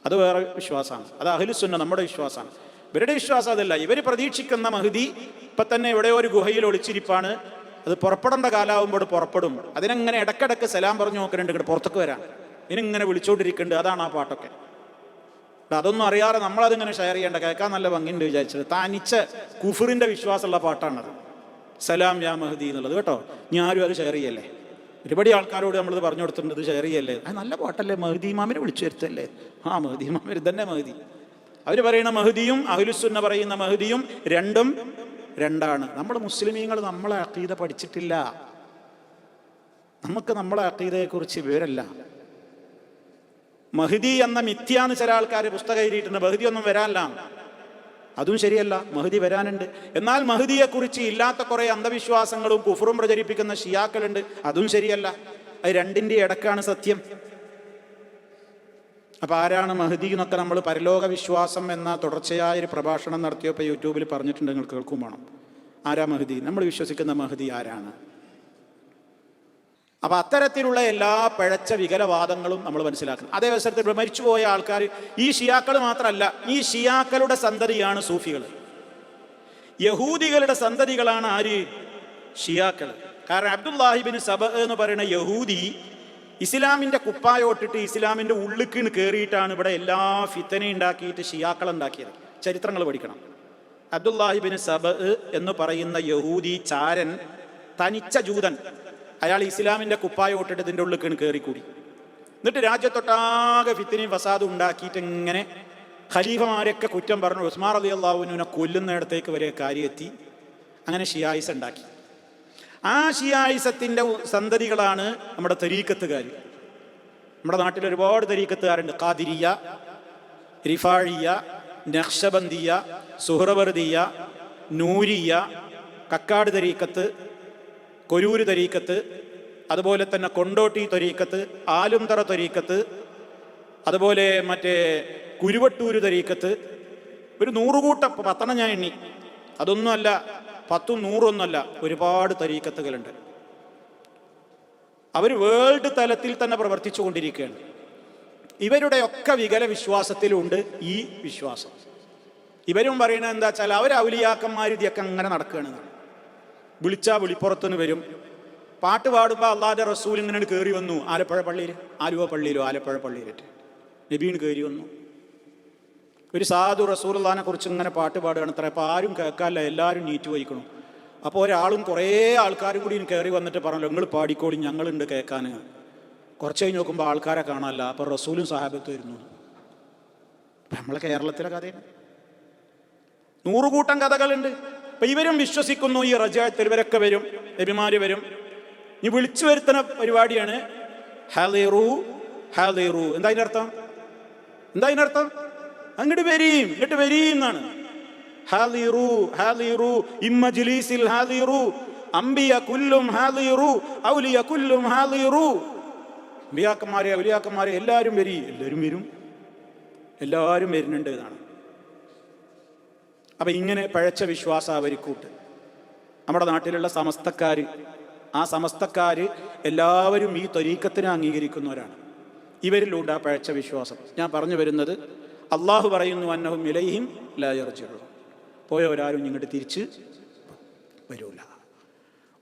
അത് വേറെ വിശ്വാസമാണ്. അത് അഹ്ലുസുന്ന നമ്മുടെ വിശ്വാസമാണ്. ഇവരുടെ വിശ്വാസം അതല്ല. ഇവർ പ്രതീക്ഷിക്കുന്ന മഹദി ഇപ്പം തന്നെ എവിടെയോ ഒരു ഗുഹയിൽ ഒളിച്ചിരിപ്പാണ്. അത് പുറപ്പെടേണ്ട കാലാവുമ്പോൾ പുറപ്പെടും. അതിനെങ്ങനെ ഇടക്കിടക്ക് സലാം പറഞ്ഞു നോക്കുന്നുണ്ട്, ഇങ്ങോട്ട് പുറത്തേക്ക് വരാൻ. ഇതിനിങ്ങനെ വിളിച്ചോണ്ടിരിക്കുന്നുണ്ട്. അതാണ് ആ പാട്ടൊക്കെ. അതൊന്നും അറിയാതെ നമ്മളതിങ്ങനെ ഷെയർ ചെയ്യേണ്ട, കേൾക്കാൻ നല്ല ഭംഗിയുണ്ട് വിചാരിച്ചത്. തനിച്ച കുഫറിൻ്റെ വിശ്വാസമുള്ള പാട്ടാണത്, സലാം യാ മഹദി എന്നുള്ളത് കേട്ടോ. ഞാനും അത് ഷെയർ ചെയ്യല്ലേ. ഒരുപാട് ആൾക്കാരോട് നമ്മളിത് പറഞ്ഞു കൊടുത്തിട്ടുണ്ട്, ഇത് ഷെയർ ചെയ്യല്ലേ. അത് നല്ല പാട്ടല്ലേ, മഹദി ഇമാമിനെ വിളിച്ചു വരുത്തല്ലേ. ആ മഹദി ഇമാമിന് തന്നെ മഹദി. അവർ പറയുന്ന മഹദിയും അഹ്ലുസുന്ന പറയുന്ന മഹദിയും രണ്ടും രണ്ടാണ്. നമ്മൾ മുസ്ലിമീങ്ങൾ നമ്മളെ അഖീദ പഠിച്ചിട്ടില്ല. നമുക്ക് നമ്മളെ അഖീദയെക്കുറിച്ച് വിവരമില്ല. മഹദി എന്ന മിഥ്യാന്ന് ചില ആൾക്കാർ പുസ്തകം എഴുതിയിട്ടുണ്ട്. മഹദി ഒന്നും വരാനല്ല, അതും ശരിയല്ല. മഹദി വരാനുണ്ട്. എന്നാൽ മഹദിയെക്കുറിച്ച് ഇല്ലാത്ത കുറേ അന്ധവിശ്വാസങ്ങളും കുഫറും പ്രചരിപ്പിക്കുന്ന ഷിയാക്കളുണ്ട്, അതും ശരിയല്ല. അത് രണ്ടിൻ്റെ ഇടക്കാണ് സത്യം. അപ്പോൾ ആരാണ് മഹദി എന്നൊക്കെ നമ്മൾ പരലോക വിശ്വാസം എന്ന തുടർച്ചയായൊരു പ്രഭാഷണം നടത്തിയപ്പോൾ യൂട്യൂബിൽ പറഞ്ഞിട്ടുണ്ട്, നിങ്ങൾ കേൾക്കും വേണം. ആരാ മഹദി? നമ്മൾ വിശ്വസിക്കുന്ന മഹദി ആരാണ്? അപ്പം അത്തരത്തിലുള്ള എല്ലാ പിഴച്ച വികലവാദങ്ങളും നമ്മൾ മനസ്സിലാക്കണം. അതേ അവസരത്തിൽ മരിച്ചുപോയ ആൾക്കാർ ഈ ഷിയാക്കൾ മാത്രമല്ല, ഈ ഷിയാക്കളുടെ സന്തതിയാണ് സൂഫികൾ. യഹൂദികളുടെ സന്തതികളാണ് ആര്? ഷിയാക്കൾ. കാരണം അബ്ദുല്ലാഹിബിൻ സബ എന്ന് പറയുന്ന യഹൂദി ഇസ്ലാമിൻ്റെ കുപ്പായോട്ടിട്ട് ഇസ്ലാമിൻ്റെ ഉള്ളിക്ക് കയറിയിട്ടാണ് ഇവിടെ എല്ലാ ഫിത്തനയും ഉണ്ടാക്കിയിട്ട് ഷിയാക്കൾ ഉണ്ടാക്കിയത്. ചരിത്രങ്ങൾ പഠിക്കണം. അബ്ദുല്ലാഹിബിൻ സബ എന്ന് പറയുന്ന യഹൂദി ചാരൻ, തനിച്ച ജൂതൻ, അയാൾ ഇസ്ലാമിൻ്റെ കുപ്പായോട്ടിട്ട് ഇതിൻ്റെ ഉള്ളിക്ക് കയറിക്കൂടി. എന്നിട്ട് രാജ്യത്തൊട്ടാകെ ഫിത്തനയും ഫസാദും ഉണ്ടാക്കിയിട്ട് ഇങ്ങനെ ഖലീഫമാരൊക്കെ കുറ്റം പറഞ്ഞു. ഉസ്മാൻ റളിയല്ലാഹു അൻഹുവിനെ കൊല്ലുന്നിടത്തേക്ക് വരെ കാര്യമെത്തി. അങ്ങനെ ഷിയായിസം ഉണ്ടാക്കി. ആ ഷിയായിസത്തിൻ്റെ സന്തതികളാണ് നമ്മുടെ തരീക്കത്തുകാർ. നമ്മുടെ നാട്ടിൽ ഒരുപാട് തരീക്കത്തുകാരുണ്ട്. ഖാദിരിയ, റിഫാഴിയ, നഖ്ശബന്ദിയ, സുഹ്റവർദിയ, നൂരിയ, കക്കാട് തരീക്കത്ത്, കൊരൂര് തരീക്കത്ത്, അതുപോലെ തന്നെ കൊണ്ടോട്ടി തരീക്കത്ത്, ആലുംതറ തരീക്കത്ത്, അതുപോലെ മറ്റേ കുരുവട്ടൂര് തരീക്കത്ത്. ഒരു 100 കൂട്ടം 10 ഞാൻ എണ്ണി. അതൊന്നുമല്ല, 10ഉം 100ഒന്നുമല്ല, ഒരുപാട് തരീക്കത്തുകളുണ്ട്. അവർ വേൾഡ് തലത്തിൽ തന്നെ പ്രവർത്തിച്ചു കൊണ്ടിരിക്കുകയാണ്. ഇവരുടെയൊക്കെ വികല വിശ്വാസത്തിലുണ്ട് ഈ വിശ്വാസം. ഇവരും പറയുന്നത് എന്താ വെച്ചാൽ അവർ ഔലിയാക്കന്മാർ ഇതൊക്കെ അങ്ങനെ നടക്കുകയാണ്. വിളിച്ചാൽ വിളിപ്പുറത്തുനിന്ന് വരും. പാട്ട് പാടുമ്പോൾ അള്ളാഹുവിൻ്റെ റസൂൽ ഇങ്ങനെ കയറി വന്നു. ആലപ്പുഴ പള്ളിയിൽ, ആലുവ പള്ളിയിലോ ആലപ്പുഴ പള്ളിയിലിട്ട് നബീന് കയറി വന്നു. ഒരു സാധു റസൂലുള്ളാഹിനെ കുറിച്ച് ഇങ്ങനെ പാട്ട് പാടുകയാണ് അത്ര. അപ്പോൾ ആരും കേൾക്കാനില്ല, എല്ലാവരും നീറ്റ് വഹിക്കണം. അപ്പോൾ ഒരാളും കുറേ ആൾക്കാരും കൂടി കയറി വന്നിട്ട് പറഞ്ഞല്ലോ, നിങ്ങൾ പാടിക്കോടി, ഞങ്ങളുണ്ട് കേൾക്കാൻ. കുറച്ച് കഴിഞ്ഞ് നോക്കുമ്പോൾ ആൾക്കാരെ കാണാനില്ല. അപ്പോൾ റസൂലും സഹാബത്തും വരുന്നു. നമ്മളെ കേരളത്തിലെ കഥയാണ്. 100 കൂട്ടം കഥകളുണ്ട്. അപ്പം ഇവരും വിശ്വസിക്കുന്നു ഈ റജഅത്തിൽ ഇവരൊക്കെ വരും, നബിമാര് വരും. ഈ വിളിച്ചു വരുത്തുന്ന പരിപാടിയാണ് ഹളിറു ഹളിറു. എന്താ അതിനർത്ഥം? അങ്ങോട്ട് വരീം, ഇങ്ങോട്ട് വരീം എന്നാണ്. ഹളിറു ഹളിറു ഇമ്മജ്ലിസിൽ ഹളിറു അംബിയ കുല്ലും ഹളിറു ഔലിയ കുല്ലും ഹളിറു. അമ്പിയാക്കന്മാരെ ഔലിയാക്കന്മാരെ എല്ലാവരും എല്ലാവരും വരുന്നുണ്ട് എന്നാണ്. അപ്പം ഇങ്ങനെ പഴച്ച വിശ്വാസം അവരിക്കൂട്ട് നമ്മുടെ നാട്ടിലുള്ള സമസ്തക്കാർ, ആ സമസ്തക്കാർ എല്ലാവരും ഈ ത്വരീഖത്തിനെ അംഗീകരിക്കുന്നവരാണ്. ഇവരിലൂടെ ആ പഴച്ച വിശ്വാസം. ഞാൻ പറഞ്ഞു വരുന്നത്, അള്ളാഹു പറയുന്നു അന്നഹും ഇലൈഹിം ലാ യർജിഊൻ. പോയവരാരും ഇങ്ങോട്ട് തിരിച്ച് വരൂല,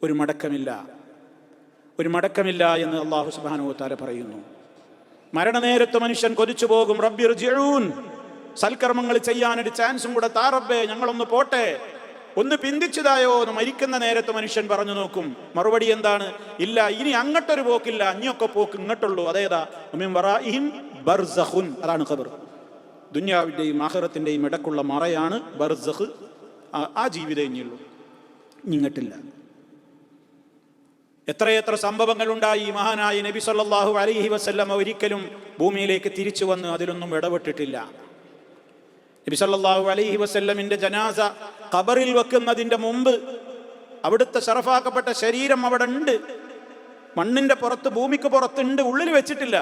ഒരു മടക്കമില്ല എന്ന് അള്ളാഹു സുബ്ഹാനഹു വ തആല പറയുന്നു. മരണനേരത്ത് മനുഷ്യൻ കൊതിച്ചു പോകും, റബ്ബിർജിഊൻ, സൽക്കർമ്മങ്ങൾ ചെയ്യാനൊരു ചാൻസും കൂടെ താ റബ്ബേ, ഞങ്ങളൊന്ന് പോട്ടെ, ഒന്ന് പിന്തിച്ചതായോ എന്ന് മരിക്കുന്ന നേരത്ത് മനുഷ്യൻ പറഞ്ഞു നോക്കും. മറുപടി എന്താണ്? ഇല്ല, ഇനി അങ്ങോട്ടൊരു പോക്കില്ല, അഞ്ഞൊക്കെ പോക്ക് ഇങ്ങോട്ടുള്ളൂ. അതേതാ? മിൻ വറാഇഹിം ബർസഖുൻ. അതാണ് ഖബർ. ദുനിയാവിൻ്റെയും ആഖിറത്തിൻ്റെയും ഇടക്കുള്ള മറയാണ് ബർസഖ്. ആ ജീവിതം ഇനിയുള്ളൂ, ഇങ്ങോട്ടില്ല. എത്രയെത്ര സംഭവങ്ങളുണ്ടായി. മഹാനായ നബി സല്ലല്ലാഹു അലൈഹി വസല്ലം ഒരിക്കലും ഭൂമിയിലേക്ക് തിരിച്ചു വന്ന് അതിലൊന്നും ഇടപെട്ടിട്ടില്ല. നബി സല്ലല്ലാഹു അലൈഹി വസല്ലമിൻ്റെ ജനാസ ഖബറിൽ വെക്കുന്നതിൻ്റെ മുമ്പ് അവിടുത്തെ ശറഫാക്കപ്പെട്ട ശരീരം അവിടെ ഉണ്ട്, മണ്ണിന്റെ പുറത്ത്, ഭൂമിക്ക് പുറത്തുണ്ട്, ഉള്ളിൽ വെച്ചിട്ടില്ല.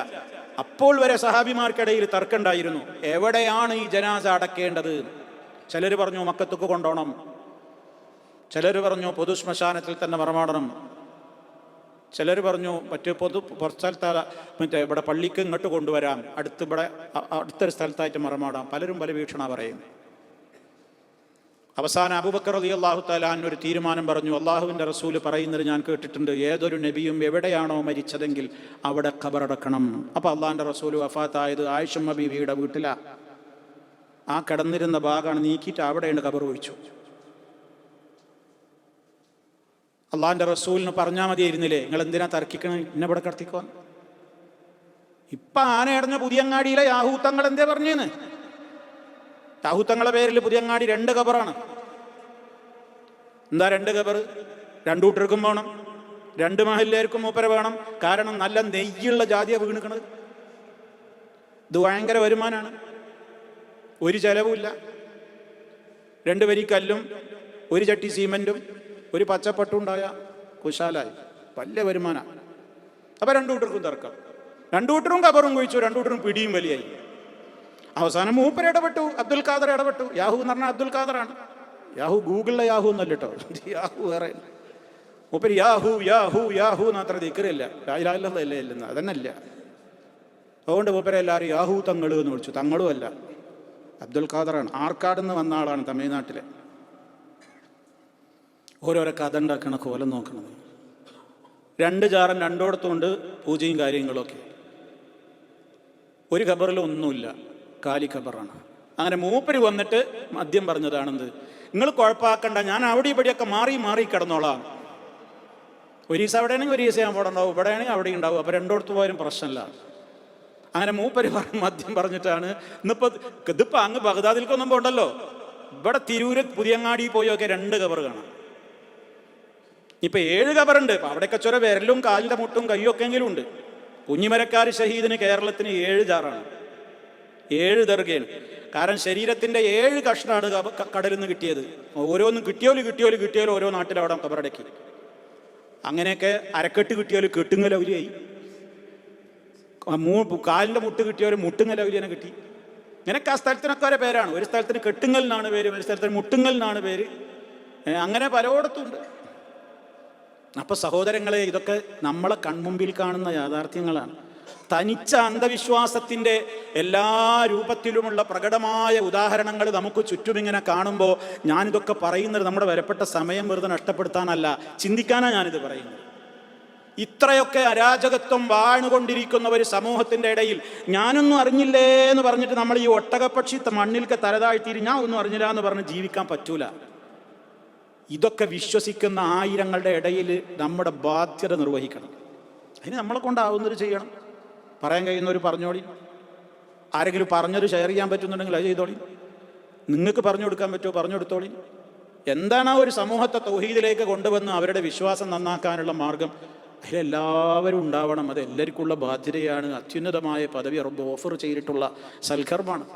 അപ്പോൾ വരെ സഹാബിമാർക്കിടയിൽ തർക്കമുണ്ടായിരുന്നു, എവിടെയാണ് ഈ ജനാസ അടക്കേണ്ടത്. ചിലർ പറഞ്ഞു മക്കത്തേക്ക് കൊണ്ടുപോകണം, ചിലർ പറഞ്ഞു പൊതു ശ്മശാനത്തിൽ തന്നെ മറമാടണം, ചിലർ പറഞ്ഞു മറ്റേ ഇവിടെ പള്ളിക്ക് ഇങ്ങോട്ട് കൊണ്ടുവരാം, അടുത്തൊരു സ്ഥലത്തായിട്ട് മറമാടാം. പലരും പല വീക്ഷണ പറയും. അവസാനം അബൂബക്കർ റളിയല്ലാഹു തആല അൻഹു ഒരു തീരുമാനം പറഞ്ഞു. അള്ളാഹുവിൻ്റെ റസൂല് പറയുന്നത് ഞാൻ കേട്ടിട്ടുണ്ട്, ഏതൊരു നബിയും എവിടെയാണോ മരിച്ചതെങ്കിൽ അവിടെ ഖബറടക്കണം. അപ്പോൾ അള്ളാഹിൻ്റെ റസൂല് വഫാത്തായത് ആയിഷ ബീവിയുടെ വീട്ടിലാണ്. ആ കിടന്നിരുന്ന ഭാഗമാണ് നീക്കിയിട്ട് അവിടെയാണ് ഖബർ ഒഴിച്ചു. അള്ളാഹിൻ്റെ റസൂലിന് പറഞ്ഞാൽ മതിയായിരുന്നില്ലേ, നിങ്ങൾ എന്തിനാ തർക്കിക്കണം, ഇന്നെ ഇവിടെ കടത്തിക്കോ. ഇപ്പം ആനയടഞ്ഞ പുതിയങ്ങാടിയിലെ യാഹൂത്തങ്ങൾ എന്തേ പറഞ്ഞേന്ന്? യാഹൂത്തങ്ങളെ പേരിൽ പുതിയങ്ങാടി 2 ഖബറാണ്. എന്താ 2 ഖബർ? 2 കൂട്ടർക്കും വേണം, 2 മഹല്ലേർക്കും മൂപ്പര വേണം. കാരണം നല്ല നെയ്യുള്ള ജാതിയാണ് വീണിക്കണത്. ഇത് ഭയങ്കര വരുമാനമാണ്, ഒരു ചെലവുമില്ല. 2 വരി കല്ലും 1 ചട്ടി സിമെൻറ്റും 1 പച്ചപ്പട്ടും ഉണ്ടായ കുശാലായി, വലിയ വരുമാനം. അപ്പം 2 കൂട്ടർക്കും തർക്കം. 2 കൂട്ടരും ഖബറും കുഴിച്ചു, 2 കൂട്ടരും പിടിയും വലിയായി. അവസാനം മൂപ്പര് ഇടപെട്ടു, അബ്ദുൽ ഖാദർ ഇടപെട്ടു. യാഹു എന്ന് പറഞ്ഞാൽ അബ്ദുൽ ഖാദറാണ്. യാഹു ഗൂഗിളിലെ യാഹു എന്നല്ല കേട്ടോ, യാഹു വേറെ. മൂപ്പര് യാഹു യാഹു യാഹു എന്നത്ര ദിക്റില്ല, ലാ ഇലാഹ ഇല്ലല്ലാഹ് ഇല്ലെന്ന് അതന്നല്ല. അതുകൊണ്ട് മൂപ്പരെ എല്ലാവരും യാഹു തങ്ങൾ എന്ന് വിളിച്ചു. തങ്ങളും അല്ല, അബ്ദുൽ ഖാദറാണ്. ആർക്കാട് നിന്ന് വന്ന ആളാണ്, തമിഴ്നാട്ടിലെ. ഓരോരോ കഥ ഉണ്ടാക്കണ കോലം നോക്കണത്. 2 ജാറൻ 2 പൂജയും കാര്യങ്ങളൊക്കെ. ഒരു ഖബറിൽ ഒന്നുമില്ല, കാലി ഖബറാണ്. അങ്ങനെ മൂപ്പര് വന്നിട്ട് മദ്യം പറഞ്ഞതാണെന്ത്, നിങ്ങൾ കുഴപ്പമാക്കണ്ട, ഞാൻ അവിടെ ഇവിടെയൊക്കെ മാറി മാറി കിടന്നോളാം. ഒരു ദിവസം അവിടെയാണെങ്കിൽ ഒരു ദിവസം അവിടെ ഉണ്ടാവും, ഇവിടെയാണെങ്കിൽ അവിടെ ഉണ്ടാവും. അപ്പോൾ 2 പോയാലും പ്രശ്നമില്ല. അങ്ങനെ മൂപ്പര് മദ്യം പറഞ്ഞിട്ടാണ് ഇതിപ്പോൾ അങ്ങ് ബഗ്ദാദിൽക്കൊന്നും പോകണ്ടല്ലോ, ഇവിടെ തിരൂര് പുതിയങ്ങാടി പോയൊക്കെ 2 ഖബർ കാണാം. ഇപ്പം 7 ഖബറുണ്ട്. അപ്പം അവിടെയൊക്കെ ചൊര വിരലും കാലിൻ്റെ മുട്ടും കയ്യൊക്കെ എങ്കിലും ഉണ്ട്. കുഞ്ഞിമരക്കാർ ഷഹീദിന് കേരളത്തിന് 7 ജാറാണ്, 7 ദർഗയാണ്. കാരണം ശരീരത്തിൻ്റെ 7 കഷ്ണമാണ് കടലിൽ നിന്ന് കിട്ടിയത്. ഓരോന്നും കിട്ടിയോലും ഓരോ നാട്ടിലവിടെ ഖബറടക്കി. അങ്ങനെയൊക്കെ അരക്കെട്ട് കിട്ടിയാലും കെട്ടുങ്ങലൗലിയായി, കാലിൻ്റെ മുട്ട് കിട്ടിയാലും മുട്ടുങ്ങലൗലിയനെ കിട്ടി. ഇങ്ങനെയൊക്കെ ആ സ്ഥലത്തിനൊക്കെ ഓരോ പേരാണ്. ഒരു സ്ഥലത്തിന് കെട്ടുങ്ങൽ എന്നാണ് പേര്, ഒരു സ്ഥലത്തിന് മുട്ടുങ്ങൽ എന്നാണ് പേര്. അങ്ങനെ പലയിടത്തുണ്ട്. അപ്പോൾ സഹോദരങ്ങളെ, ഇതൊക്കെ നമ്മളെ കൺമുമ്പിൽ കാണുന്ന യാഥാർത്ഥ്യങ്ങളാണ്. തനിച്ച അന്ധവിശ്വാസത്തിൻ്റെ എല്ലാ രൂപത്തിലുമുള്ള പ്രകടമായ ഉദാഹരണങ്ങൾ നമുക്ക് ചുറ്റുമിങ്ങനെ കാണുമ്പോൾ ഞാനിതൊക്കെ പറയുന്നത് നമ്മുടെ വിലപ്പെട്ട സമയം വെറുതെ നഷ്ടപ്പെടുത്താനല്ല, ചിന്തിക്കാനാണ് ഞാനിത് പറയുന്നത്. ഇത്രയൊക്കെ അരാജകത്വം വാഴ്ന്നുകൊണ്ടിരിക്കുന്ന ഒരു സമൂഹത്തിൻ്റെ ഇടയിൽ ഞാനൊന്നും അറിഞ്ഞില്ലേ എന്ന് പറഞ്ഞിട്ട് നമ്മൾ ഈ ഒട്ടകപ്പക്ഷി മണ്ണിൽക്ക് തലതാഴ്ത്തിയിട്ട് ഞാൻ ഒന്നും അറിഞ്ഞില്ല എന്ന് പറഞ്ഞ് ജീവിക്കാൻ പറ്റൂല. ഇതൊക്കെ വിശ്വസിക്കുന്ന ആയിരങ്ങളുടെ ഇടയിൽ നമ്മുടെ ബാധ്യത നിർവഹിക്കണം. അതിന് നമ്മളെ കൊണ്ടാവുന്നത് ചെയ്യണം. പറയാൻ കഴിയുന്നവർ പറഞ്ഞോളി, ആരെങ്കിലും പറഞ്ഞത് ഷെയർ ചെയ്യാൻ പറ്റുന്നുണ്ടെങ്കിൽ അത് ചെയ്തോളി, നിങ്ങൾക്ക് പറഞ്ഞു കൊടുക്കാൻ പറ്റുമോ പറഞ്ഞു കൊടുത്തോളി. എന്താണ് ആ ഒരു സമൂഹത്തെ തൗഹീദിലേക്ക് കൊണ്ടുവന്ന് അവരുടെ വിശ്വാസം നന്നാക്കാനുള്ള മാർഗം? അതിലെല്ലാവരും ഉണ്ടാവണം. അത് എല്ലാവർക്കുള്ള ബാധ്യതയാണ്. അത്യുന്നതമായ പദവി റബ്ബ് ഓഫർ ചെയ്തിട്ടുള്ള സൽക്കർമാണ്.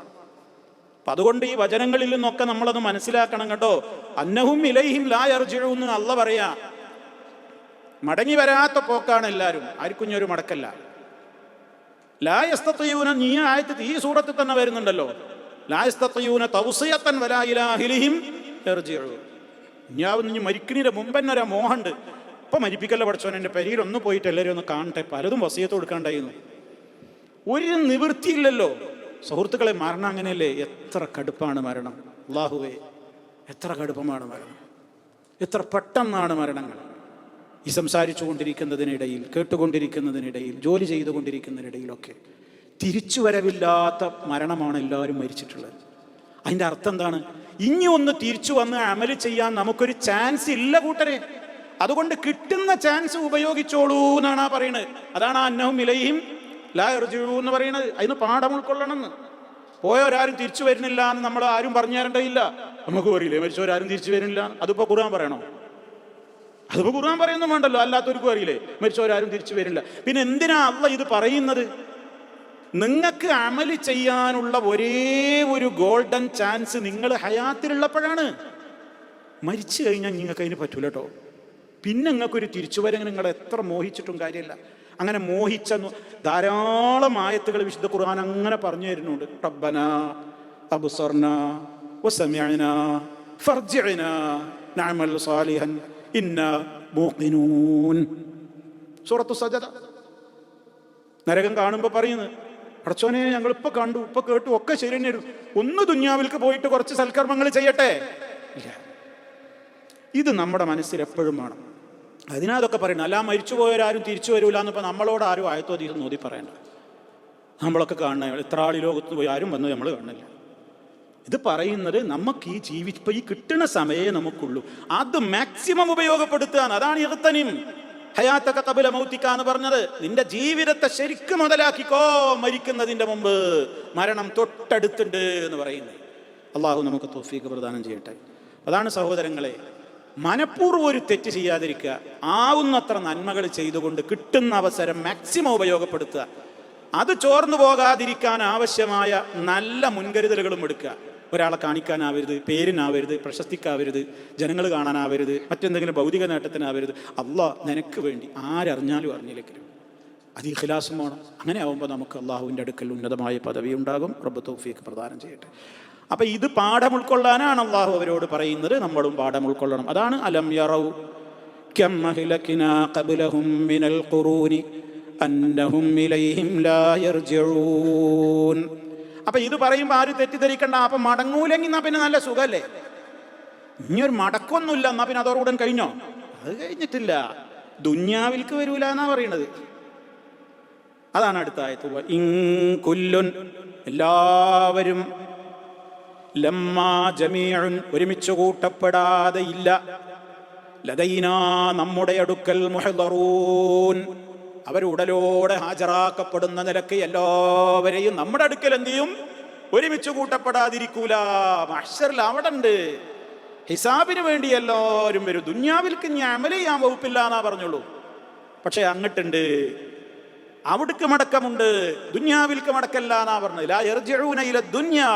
അപ്പം അതുകൊണ്ട് ഈ വചനങ്ങളിൽ നിന്നൊക്കെ നമ്മളത് മനസ്സിലാക്കണം കേട്ടോ. അന്നഹും ഇലൈഹിം ലാ യർജിഊൻ എന്ന് അള്ള പറയാ. മടങ്ങി വരാത്ത പോക്കാണ് എല്ലാവരും. ആർക്കും ഒരു മടക്കല്ല. ലാ യസ്തതിയൂന, ഈ ആയത്ത് ഈ സൂറത്തിൽ തന്നെ വരുന്നുണ്ടല്ലോ, ലാ യസ്തതിയൂന തൗസിയത്തൻ വലാ ഇലാ അഹ്ലിഹിം യർജിഊൻ. ഞാൻ മരിക്കുന്നതിന് മുമ്പ് തന്നെ ഒരു മോഹമുണ്ട്, ഇപ്പം മരിപ്പിക്കല്ല പഠിച്ചോൻ, എൻ്റെ പെരിയിൽ ഒന്ന് പോയിട്ട് എല്ലാവരും ഒന്ന് കാണട്ടെ. പലതും വസിയത്ത് കൊടുക്കാണ്ടായിരുന്നു. ഒരു നിവൃത്തിയില്ലല്ലോ സുഹൃത്തുക്കളെ. മരണം അങ്ങനെയല്ലേ? എത്ര കടുപ്പാണ് മരണം. അല്ലാഹുവേ, എത്ര കടുപ്പമാണ് മരണം, എത്ര പെട്ടെന്നാണ് മരണങ്ങൾ. ഈ സംസാരിച്ചു കൊണ്ടിരിക്കുന്നതിനിടയിൽ, കേട്ടുകൊണ്ടിരിക്കുന്നതിനിടയിൽ, ജോലി ചെയ്തുകൊണ്ടിരിക്കുന്നതിനിടയിലൊക്കെ തിരിച്ചു വരവില്ലാത്ത മരണമാണ് എല്ലാവരും മരിച്ചിട്ടുള്ളത്. അതിൻ്റെ അർത്ഥം എന്താണ്? ഇനി ഒന്ന് തിരിച്ചു വന്ന് അമല് ചെയ്യാൻ നമുക്കൊരു ചാൻസ് ഇല്ല കൂട്ടരെ. അതുകൊണ്ട് കിട്ടുന്ന ചാൻസ് ഉപയോഗിച്ചോളൂ എന്നാണ് ആ പറയുന്നത്. അതാണ് അന്നഹും ഇലൈഹിം ലാ യർജിഊൻ എന്ന് പറയുന്നത്. അതിന് പാഠം ഉൾക്കൊള്ളണമെന്ന്. പോയവരാരും തിരിച്ചു വരുന്നില്ല എന്ന് നമ്മൾ ആരും പറഞ്ഞു തരേണ്ടതില്ല. നമുക്ക് പറയില്ലേ മരിച്ചവരാരും തിരിച്ചു വരുന്നില്ല? അതിപ്പോൾ ഖുർആൻ പറയണോ? അതിപ്പോൾ ഖുർആൻ പറയുന്നു വേണ്ടല്ലോ, അല്ലാത്തവർക്കും അറിയില്ലേ മരിച്ചവരാരും തിരിച്ചു വരില്ല. പിന്നെ എന്തിനാ അള്ളാഹ് ഇത് പറയുന്നത്? നിങ്ങൾക്ക് അമല് ചെയ്യാനുള്ള ഒരേ ഒരു ഗോൾഡൻ ചാൻസ് നിങ്ങൾ ഹയാത്തിലുള്ളപ്പോഴാണ്. മരിച്ചു കഴിഞ്ഞാൽ നിങ്ങൾക്ക് അതിന് പറ്റൂല കേട്ടോ. പിന്നെ നിങ്ങൾക്കൊരു തിരിച്ചുവരങ്ങ് നിങ്ങൾ എത്ര മോഹിച്ചിട്ടും കാര്യമില്ല. അങ്ങനെ മോഹിച്ച ധാരാളം ആയത്തുകൾ വിശുദ്ധ ഖുർആൻ അങ്ങനെ പറഞ്ഞു തരുന്നുണ്ട്. റബ്ബനാ അബ്സർനാ വസമിഅനാ ഫർജിഅനാ നഅമൽ സാലിഹൻ ഇന്നാ മൂഖിനൂൻ. സൂറത്തു സജദ. നരകം കാണുമ്പോൾ പറയുന്നത്, പടച്ചോനെ ഞങ്ങളിപ്പോൾ കണ്ടു, ഇപ്പോൾ കേട്ടു, ഒക്കെ ശരി തന്നെയായിരുന്നു, ഒന്ന് ദുന്യാവിലേക്ക് പോയിട്ട് കുറച്ച് സൽക്കർമ്മങ്ങൾ ചെയ്യട്ടെ. ഇല്ല, ഇത് നമ്മുടെ മനസ്സിൽ എപ്പോഴും വേണം. അതിനതൊക്കെ പറയണം. അല്ല മരിച്ചുപോയവരാരും തിരിച്ചു വരൂല എന്നിപ്പോൾ നമ്മളോട് ആരും ആയത്തോ തീർന്ന് നോതി പറയണ്ട. നമ്മളൊക്കെ കാണണം, എത്ര ആൾ ലോകത്ത് പോയി ആരും വന്ന് നമ്മൾ കാണില്ല. ഇത് പറയുന്നത് നമുക്ക് ഈ ഇപ്പം ഈ കിട്ടുന്ന സമയമേ നമുക്കുള്ളൂ, അത് മാക്സിമം ഉപയോഗപ്പെടുത്തുകയാണ്. അതാണ് ഇഗ്തനിം ഹയാത്തക ഖബല മൗതിക എന്ന് പറഞ്ഞത്. നിന്റെ ജീവിതത്തെ ശരിക്കും മുതലാക്കിക്കോ, മരിക്കുന്നതിൻ്റെ മുമ്പ്, മരണം തൊട്ടടുത്തുണ്ട് എന്ന് പറയുന്നത്. അള്ളാഹു നമുക്ക് തൗഫീഖ് പ്രദാനം ചെയ്യട്ടെ. അതാണ് സഹോദരങ്ങളെ, മനഃപൂർവ്വം ഒരു തെറ്റ് ചെയ്യാതിരിക്കുക, ആവുന്നത്ര നന്മകൾ ചെയ്തുകൊണ്ട് കിട്ടുന്ന അവസരം മാക്സിമം ഉപയോഗപ്പെടുത്തുക. അത് ചോർന്നു പോകാതിരിക്കാൻ ആവശ്യമായ നല്ല മുൻകരുതലുകളും എടുക്കുക. ഒരാളെ കാണിക്കാനാവരുത്, പേരിനാവരുത്, പ്രശസ്തിക്കാവരുത്, ജനങ്ങൾ കാണാനാവരുത്, മറ്റെന്തെങ്കിലും ഭൗതിക നേട്ടത്തിനാവരുത്. അള്ളാഹ് നിനക്ക് വേണ്ടി, ആരറിഞ്ഞാലും അറിഞ്ഞില്ലെങ്കിലും അത് ഇഖ്ലാസും വേണം. അങ്ങനെ ആവുമ്പോൾ നമുക്ക് അള്ളാഹുവിൻ്റെ അടുക്കൽ ഉന്നതമായ പദവി ഉണ്ടാകും. റബ്ബ് തൗഫീഖ് പ്രദാനം ചെയ്യട്ടെ. അപ്പം ഇത് പാഠം ഉൾക്കൊള്ളാനാണ് അള്ളാഹു അവരോട് പറയുന്നത്. നമ്മളും പാഠം ഉൾക്കൊള്ളണം. അതാണ് അലം യറൗ കം അഹ്ലക്നാ ഖബ്ലഹും മിനൽ ഖുറൂനി അന്നഹും ഇലൈഹിം ലാ യർജിഊൻ. അപ്പം ഇത് പറയുമ്പോൾ ആരും തെറ്റിദ്ധരിക്കണ്ട, അപ്പം മടങ്ങൂലെങ്കിൽ എന്നാൽ പിന്നെ നല്ല സുഖമല്ലേ, ഇനിയൊരു മടക്കൊന്നുമില്ല എന്നാൽ പിന്നെ അതോടുകൂടെ കഴിഞ്ഞോ? അത് കഴിഞ്ഞിട്ടില്ല, ദുന്യാവിൽക്ക് വരൂല എന്നാ പറയണത്. അതാണ് അടുത്ത ആയത്ത്. ഇൻ കുല്ലുൻ, എല്ലാവരും, ലമ്മാ ജമീഉൻ, ഒരുമിച്ച് കൂട്ടപ്പെടാതെ ഇല്ല, ലദൈനാ, നമ്മുടെ അടുക്കൽ, മുഹ്ദറൂൻ, അവരുടലോടെ ഹാജരാക്കപ്പെടുന്ന നിലക്ക് എല്ലാവരെയും നമ്മുടെ അടുക്കൽ എന്ത് ചെയ്യും? ഒരുമിച്ച് കൂട്ടപ്പെടാതിരിക്കൂല. മഹ്ശറിൽ അവിടെ ഉണ്ട്, ഹിസാബിന് വേണ്ടി എല്ലാവരും വരും. ദുന്യാവിൽക്ക് ഞാൻ അമൽ ചെയ്യാൻ വകുപ്പില്ല എന്നാ പറഞ്ഞുള്ളൂ. പക്ഷെ അങ്ങട്ടുണ്ട്, അവിടേക്ക് മടക്കമുണ്ട്, ദുന്യാവിൽക്ക് മടക്കല്ല എന്നാ പറഞ്ഞത്. ലാ യർജിഊന ഇല ദുന്യാ,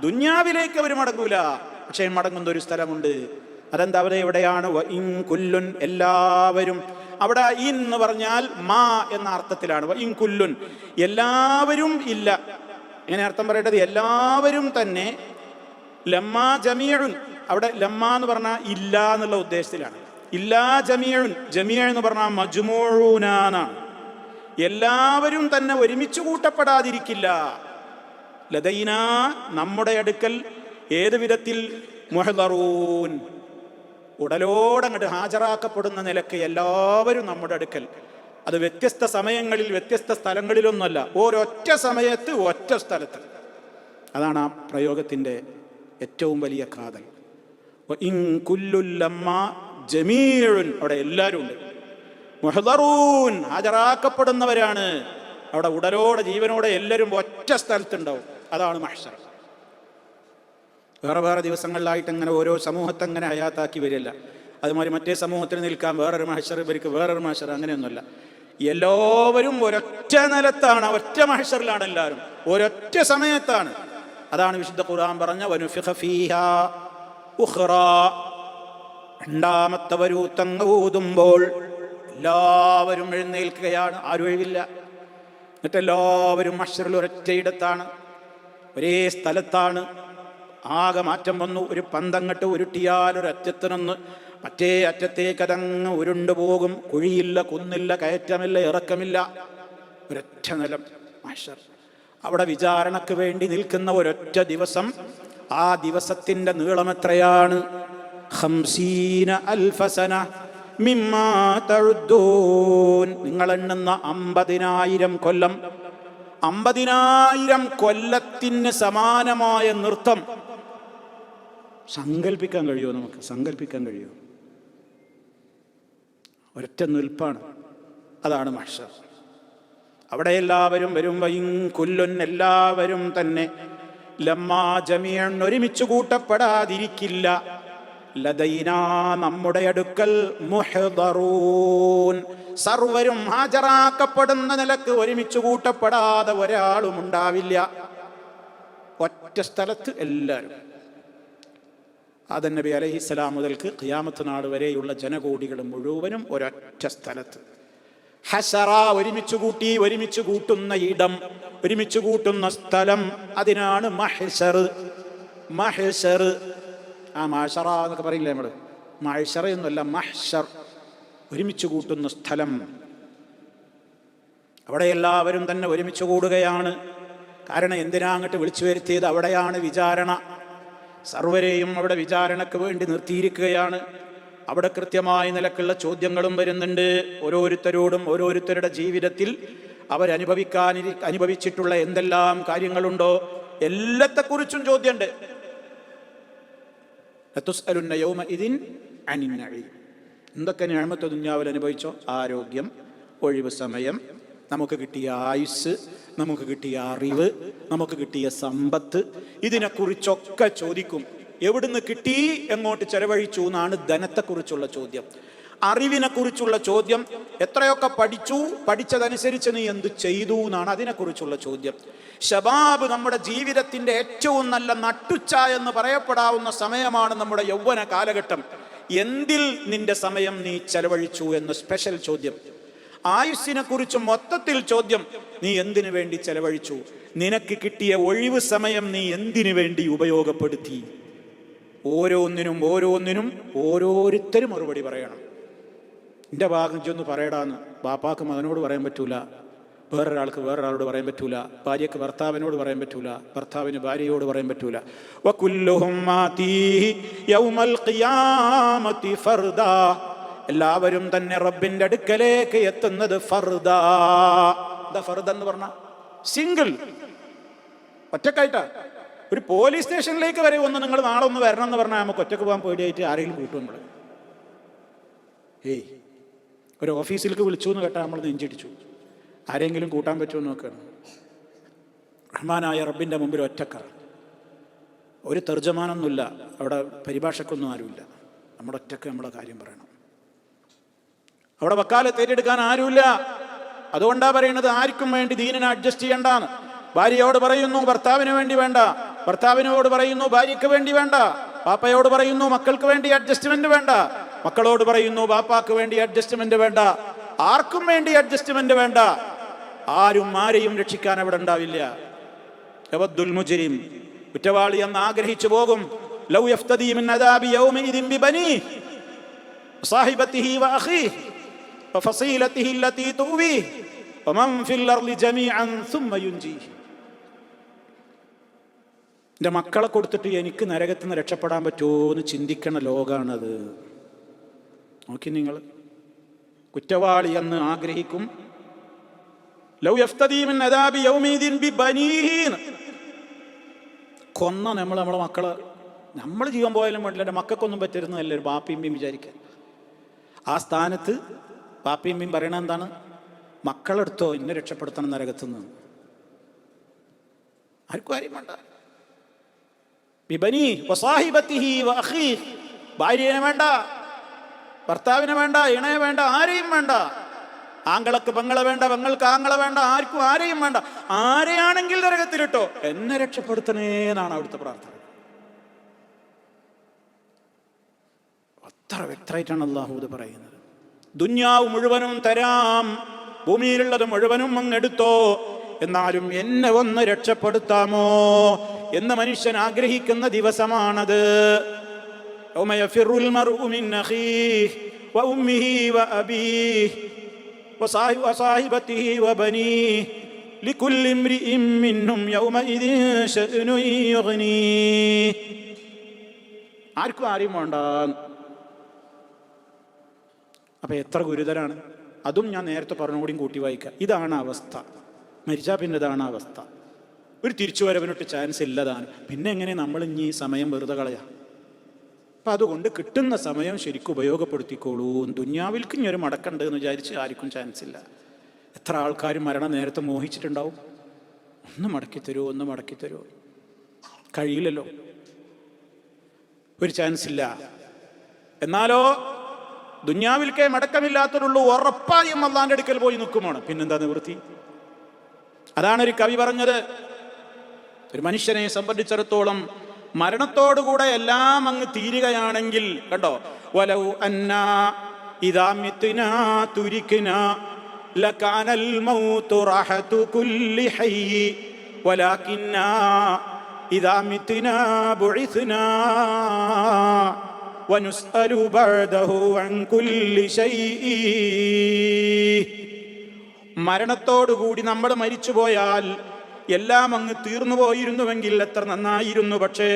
ദുന്യാവിലേക്ക് അവർ മടങ്ങൂല, പക്ഷേ മടങ്ങുന്ന ഒരു സ്ഥലമുണ്ട്. അതെന്താ? അവിടെ എവിടെയാണ്? ഇൻ കുല്ലുൻ, എല്ലാവരും. അവിടെ ഇൻ എന്ന് പറഞ്ഞാൽ മാ എന്ന അർത്ഥത്തിലാണ്. ഇൻ കുല്ലുൻ, എല്ലാവരും ഇല്ല. എങ്ങനെ അർത്ഥം പറയേണ്ടത്? എല്ലാവരും തന്നെ. ലമ്മാ ജമീഉൻ, അവിടെ ലമ്മാ എന്ന് പറഞ്ഞാൽ ഇല്ല എന്നുള്ള ഉദ്ദേശത്തിലാണ്. ഇല്ലാ ജമീഉൻ, ജമീഅ എന്ന് പറഞ്ഞാൽ മജ്മൂഊന എന്നാണ്. എല്ലാവരും തന്നെ ഒരുമിച്ച് കൂട്ടപ്പെടാതിരിക്കില്ല. ലദൈന, നമ്മുടെ അടുക്കൽ, ഏത് വിധത്തിൽ? മുഹ്ദറൂൻ, ഉടലോടങ്ങോട്ട് ഹാജരാക്കപ്പെടുന്ന നിലക്ക് എല്ലാവരും നമ്മുടെ അടുക്കൽ. അത് വ്യത്യസ്ത സമയങ്ങളിൽ വ്യത്യസ്ത സ്ഥലങ്ങളിലൊന്നുമല്ല, ഒരൊറ്റ സമയത്ത് ഒറ്റ സ്ഥലത്ത്. അതാണ് ആ പ്രയോഗത്തിൻ്റെ ഏറ്റവും വലിയ കാതൽ. ഇൻ കുല്ലുൻ ലമ്മാ ജമീഉൻ, അവിടെ എല്ലാവരും ഉണ്ട്. മുഹ്ദറൂൻ, ഹാജരാക്കപ്പെടുന്നവരാണ്. അവിടെ ഉടലോടെ ജീവനോടെ എല്ലാവരും ഒറ്റ സ്ഥലത്തുണ്ടാവും. അതാണ് മഹ്ശർ. വേറെ വേറെ ദിവസങ്ങളിലായിട്ട് അങ്ങനെ ഓരോ സമൂഹത്തെ അങ്ങനെ ഹയാത്താക്കി വരില്ല. അതുമാതിരി മറ്റേ സമൂഹത്തിൽ നിൽക്കാൻ വേറൊരു മഹ്ശർ, ഇവർക്ക് വേറൊരു മഹ്ശർ, അങ്ങനെയൊന്നുമല്ല. എല്ലാവരും ഒരൊറ്റ നിലത്താണ്, ഒറ്റ മഹ്ശറിലാണ് എല്ലാവരും, ഒരൊറ്റ സമയത്താണ്. അതാണ് വിശുദ്ധ ഖുർആൻ പറഞ്ഞ വനുഫിഖ ഫീഹാ ഉഖ്റാ, രണ്ടാമത്തെ വരൂത്തങ്ങ് ഊതുമ്പോൾ എല്ലാവരും എഴുന്നേൽക്കുകയാണ്, ആരും ഒഴിവില്ല. എന്നിട്ടെല്ലാവരും മഹ്ശറിൽ ഒരൊറ്റയിടത്താണ്, ഒരേ സ്ഥലത്താണ്. ആകെ മാറ്റം വന്നു. ഒരു പന്തങ്ങട്ട് ഉരുട്ടിയാൽ ഒരറ്റത്തിനൊന്ന് മറ്റേ അറ്റത്തേക്ക് അതങ്ങ് ഉരുണ്ടുപോകും. കുഴിയില്ല, കുന്നില്ല, കയറ്റമില്ല, ഇറക്കമില്ല, ഒരൊറ്റ നിലം മഹ്ശർ. അവിടെ വിചാരണക്ക് വേണ്ടി നിൽക്കുന്ന ഒരൊറ്റ ദിവസം. ആ ദിവസത്തിൻ്റെ നീളം എത്രയാണ്? 50,000 സന മിമ്മാ തഉദ്ദൂൻ, നിങ്ങൾ എണ്ണുന്ന 50,000 കൊല്ലം. 50,000 കൊല്ലത്തിന് സമാനമായ നൃത്തം. സങ്കല്പിക്കാൻ കഴിയുമോ? നമുക്ക് സങ്കല്പിക്കാൻ കഴിയുമോ? ഒരൊറ്റ നിൽപ്പാണ്. അതാണ് മഹ്ശർ. അവിടെ എല്ലാവരും വരും. ഇൻ കുല്ലുൻ, എല്ലാവരും തന്നെ, ലമ്മാ ജമീഉൻ, ഒരുമിച്ച് കൂട്ടപ്പെടാതിരിക്കില്ല, ലദൈനാ, നമ്മുടെ അടുക്കൽ, മുഹ്ദറൂൻ, സർവരും ഹാജരാക്കപ്പെടുന്ന നിലക്ക് ഒരുമിച്ച് കൂട്ടപ്പെടാതെ ഒരാളും ഉണ്ടാവില്ല. ഒറ്റ സ്ഥലത്ത് എല്ലാവരും. ആദം നബി അലൈഹിസ്സലാം മുതൽക്ക് ഖിയാമത്ത് നാൾ വരെയുള്ള ജനകോടികൾ മുഴുവനും ഒരൊറ്റ സ്ഥലത്ത്. ഹശറ, ഒരുമിച്ച് കൂട്ടുന്ന ഇടം, ഒരുമിച്ച് കൂട്ടുന്ന സ്ഥലം, അതിനാണ് മഹ്ശർ. മഹ്ശർ, മാഷറ എന്നൊക്കെ പറയില്ലേ നമ്മൾ, മഹ്ശർ എന്നല്ല, മഹ്ശർ, ഒരുമിച്ച് കൂട്ടുന്ന സ്ഥലം. അവിടെ എല്ലാവരും തന്നെ ഒരുമിച്ച് കൂടുകയാണ്. കാരണം എന്തിനാ അങ്ങോട്ട് വിളിച്ചു വരുത്തിയത്? അവിടെയാണ് വിചാരണ. സർവരെയും അവിടെ വിചാരണയ്ക്ക് വേണ്ടി നിർത്തിയിരിക്കുകയാണ്. അവിടെ കൃത്യമായ നിലക്കുള്ള ചോദ്യങ്ങളും വരുന്നുണ്ട്. ഓരോരുത്തരോടും ഓരോരുത്തരുടെ ജീവിതത്തിൽ അനുഭവിച്ചിട്ടുള്ള എന്തെല്ലാം കാര്യങ്ങളുണ്ടോ എല്ലാത്തെക്കുറിച്ചും ചോദ്യമുണ്ട്. ലതുസ്അലുന്ന യൗമഇദിൻ അനിൻ നഈം. എന്തൊക്കെ നിഅമത്ത് ദുനിയാവിൽ അനുഭവിച്ചോ? ആരോഗ്യം, ഒഴിവ് സമയം, നമുക്ക് കിട്ടിയ ആയുസ്, നമുക്ക് കിട്ടിയ അറിവ്, നമുക്ക് കിട്ടിയ സമ്പത്ത്, ഇതിനെക്കുറിച്ചൊക്കെ ചോദിക്കും. എവിടുന്ന് കിട്ടി, എങ്ങോട്ട് ചെലവഴിച്ചു എന്നാണ് ധനത്തെക്കുറിച്ചുള്ള ചോദ്യം. അറിവിനെക്കുറിച്ചുള്ള ചോദ്യം, എത്രയൊക്കെ പഠിച്ചു, പഠിച്ചതനുസരിച്ച് നീ എന്ത് ചെയ്തു എന്നാണ് അതിനെക്കുറിച്ചുള്ള ചോദ്യം. ശബാബ്, നമ്മുടെ ജീവിതത്തിൻ്റെ ഏറ്റവും നല്ല നട്ടുച്ച എന്ന് പറയപ്പെടാവുന്ന സമയമാണ് നമ്മുടെ യൗവന കാലഘട്ടം. എന്തിൽ നിന്റെ സമയം നീ ചെലവഴിച്ചു എന്ന സ്പെഷ്യൽ ചോദ്യം. ആയുസ്സിനെ കുറിച്ച് മൊത്തത്തിൽ ചോദ്യം, നീ എന്തിനു വേണ്ടി ചെലവഴിച്ചു? നിനക്ക് കിട്ടിയ ഒഴിവ് സമയം നീ എന്തിനു വേണ്ടി ഉപയോഗപ്പെടുത്തി? ഓരോന്നിനും ഓരോരുത്തരും മറുപടി പറയണം. എൻ്റെ ഭാഗം ചെന്ന് പറയടാന്ന് ബാപ്പാക്ക് മകനോട് പറയാൻ പറ്റൂല, വേറൊരാൾക്ക് വേറൊരാളോട് പറയാൻ പറ്റൂല, ഭാര്യക്ക് ഭർത്താവിനോട് പറയാൻ പറ്റൂല, ഭർത്താവിന് ഭാര്യയോട് പറയാൻ പറ്റൂല. വകുല്ലുഹും ആതീഹി യൗമൽ ഖിയാമത്തി ഫർദാ. എല്ലാവരും തന്നെ റബ്ബിന്റെ അടുക്കലേക്ക് എത്തുന്നത് ഫർദാ. എന്താ ഫർദ് എന്ന് പറഞ്ഞ? സിംഗിൾ, ഒറ്റക്കായിട്ടാ. ഒരു പോലീസ് സ്റ്റേഷനിലേക്ക് വരെ ഒന്ന് നിങ്ങൾ നാളെ ഒന്ന് വരണം എന്ന് പറഞ്ഞാൽ നമുക്ക് ഒറ്റക്ക് പോകാൻ പേടിയായിട്ട് ആരെങ്കിലും കൂട്ടും നമ്മൾ. ഒരു ഓഫീസിലേക്ക് വിളിച്ചു എന്ന് കേട്ടാൽ നമ്മൾ നെഞ്ചിടിച്ചു. ആരെങ്കിലും കൂട്ടാൻ പറ്റുമെന്ന് നോക്കണം. റഹ്മാനായ റബ്ബിൻ്റെ മുമ്പിൽ ഒറ്റക്കാണ്. ഒരു തർജ്ജമാനൊന്നുമില്ല അവിടെ, പരിഭാഷക്കൊന്നും ആരുമില്ല. നമ്മുടെ ഒറ്റക്ക് നമ്മുടെ കാര്യം പറയണം. അവിടെ വക്കാലത്ത് ഏറ്റെടുക്കാൻ ആരുമില്ല. അതുകൊണ്ടാ പറയുന്നത് ആർക്കും വേണ്ടി ദീനിനെ അഡ്ജസ്റ്റ് ചെയ്യണ്ടാന്ന്. ഭാര്യയോട് പറയുന്നു ഭർത്താവിന് വേണ്ടി വേണ്ട, ഭർത്താവിനോട് പറയുന്നു ഭാര്യയ്ക്ക് വേണ്ടി വേണ്ട, പാപ്പയോട് പറയുന്നു മക്കൾക്ക് വേണ്ടി അഡ്ജസ്റ്റ്മെന്റ് വേണ്ട, മക്കളോട് പറയുന്നു ബാപ്പാക്ക് വേണ്ടി അഡ്ജസ്റ്റ്മെന്റ് വേണ്ട, ആർക്കും വേണ്ടി അഡ്ജസ്റ്റ്മെന്റ് വേണ്ട. ആരും ആരെയും രക്ഷിക്കാൻ അവിടെ ഉണ്ടാവില്ല. യവദ്ദുൽ മുജ്രിം, കുറ്റവാളി എന്ന് ആഗ്രഹിച്ചു പോകും. ലൗ യഫ്തദി മിൻ അദാബി യൗമഇദിൻ ബിബനീഹി വസാഹിബതിഹി വഅഖീഹി വഫസീലതിഹി അല്ലതി തുവീഹി വമൻ ഫിൽ അർളി ജമീഅൻ സുമ്മ യുൻജീഹി. എൻ്റെ മക്കളെ കൊടുത്തിട്ട് എനിക്ക് നരകത്തിൽ നിന്ന് രക്ഷപ്പെടാൻ പറ്റുമോ എന്ന് ചിന്തിക്കണ ലോകാണത്. നോക്കി നിങ്ങൾ, കുറ്റവാളി എന്ന് ആഗ്രഹിക്കും. ലൗ യഫ്തദി മിൻ അദാബി യൗമഇദിൻ ബിബനീഹി. കൊന്ന നമ്മളെ മക്കളെ നമ്മൾ ജീവൻ പോയാലും വേണ്ടില്ല, എൻ്റെ മക്കൾക്കൊന്നും പറ്റരുന്നതല്ല ഒരു ബാപ്പിയും വിചാരിക്കുക. ആ സ്ഥാനത്ത് ബാപ്പിയും പറയണത് എന്താണ്? മക്കളെടുത്തോ എന്നെ രക്ഷപ്പെടുത്തണം നരകത്തുനിന്ന്. ആർക്കും ആരെയും വേണ്ട. ബിബനി വസാഹിബതിഹി വഅഖീഹി. ഭാര്യനെ വേണ്ട, ഭർത്താവിനെ വേണ്ട, ഇണയെ വേണ്ട, ആരെയും വേണ്ട. ആങ്ങളക്ക് പെങ്ങളെ വേണ്ട, പെങ്ങൾക്ക് ആങ്ങളെ വേണ്ട, ആർക്കും ആരെയും വേണ്ട. ആരെയാണെങ്കിൽ നരകത്തിലിട്ടോ, എന്നെ രക്ഷപ്പെടുത്തണേന്നാണ് അവിടുത്തെ പ്രാർത്ഥന. അത്ര വ്യക്തമായിട്ടാണ് അല്ലാഹു ഇത് പറയുന്നത്. ദുന്യാവ് മുഴുവനും തരാം, ഭൂമിയിലുള്ളത് മുഴുവനും അങ്ങെടുത്തോ, എന്നാലും എന്നെ ഒന്ന് രക്ഷപ്പെടുത്താമോ എന്ന് മനുഷ്യൻ ആഗ്രഹിക്കുന്ന ദിവസമാണത്. യൗമ യഫിറുൽ മർഉ മിൻ അഖീഹി വഉമ്മിഹി വഅബീഹി വസാഹിബതിഹി വബനീഹി ലികുല്ലി ഇംറിഇൻ മിൻഹും യൗമഇദിൻ ശഅ്നുൻ യുഗ്നീഹി. ആർക്കും ആരെയും വേണ്ട. അപ്പൊ എത്ര ഗുരുതരാണ്. അതും ഞാൻ നേരത്തെ പറഞ്ഞുകൂടിയും കൂട്ടി വായിക്കാം. ഇതാണ് അവസ്ഥ. മരിച്ചാൽ പിന്നെ ഇതാണ് അവസ്ഥ. ഒരു തിരിച്ചുവരവിനൊട്ട് ചാൻസ് ഇല്ലതാണ്. പിന്നെ എങ്ങനെ നമ്മൾ ഇനി സമയം വെറുതെ കളയാം? അപ്പം അതുകൊണ്ട് കിട്ടുന്ന സമയം ശരിക്കും ഉപയോഗപ്പെടുത്തിക്കോളൂ. ദുന്യാവിൽക്ക് ഇനി ഒരു മടക്കുണ്ട് എന്ന് വിചാരിച്ച് ആർക്കും ചാൻസ് ഇല്ല. എത്ര ആൾക്കാർ മരണം നേരത്തെ മോഹിച്ചിട്ടുണ്ടാവും. ഒന്ന് മടക്കിത്തരുമോ? കഴിയില്ലല്ലോ, ഒരു ചാൻസ് ഇല്ല. എന്നാലോ ദുന്യാവിൽക്കേ മടക്കമില്ലാത്തതുള്ളൂ, ഉറപ്പായും അള്ളാന്റെ അടുക്കൽ പോയി നിൽക്കുമാണ്. പിന്നെന്താ നിവൃത്തി? അതാണ് ഒരു കവി പറഞ്ഞത്. ഒരു മനുഷ്യനെ സംബന്ധിച്ചിടത്തോളം മരണത്തോടുകൂടെ എല്ലാം അങ്ങ് തീരുകയാണെങ്കിൽ കണ്ടോ, വലൗ അന്നാ ഇദാ മിത്നാ തുരിക്നാ ലകാനൽ മൗതു റഹതു കുല്ലി ഹയ്യ് വലാകിന്നാ ഇദാ മിത്നാ ബുഇസ്നാ വനുസ്അലു ബഅദഹു അൻ കുല്ലി ശൈഇ. മരണത്തോടുകൂടി നമ്മൾ മരിച്ചുപോയാൽ എല്ലാം അങ്ങ് തീർന്നു പോയിരുന്നുവെങ്കിൽ എത്ര നന്നായിരുന്നു. പക്ഷേ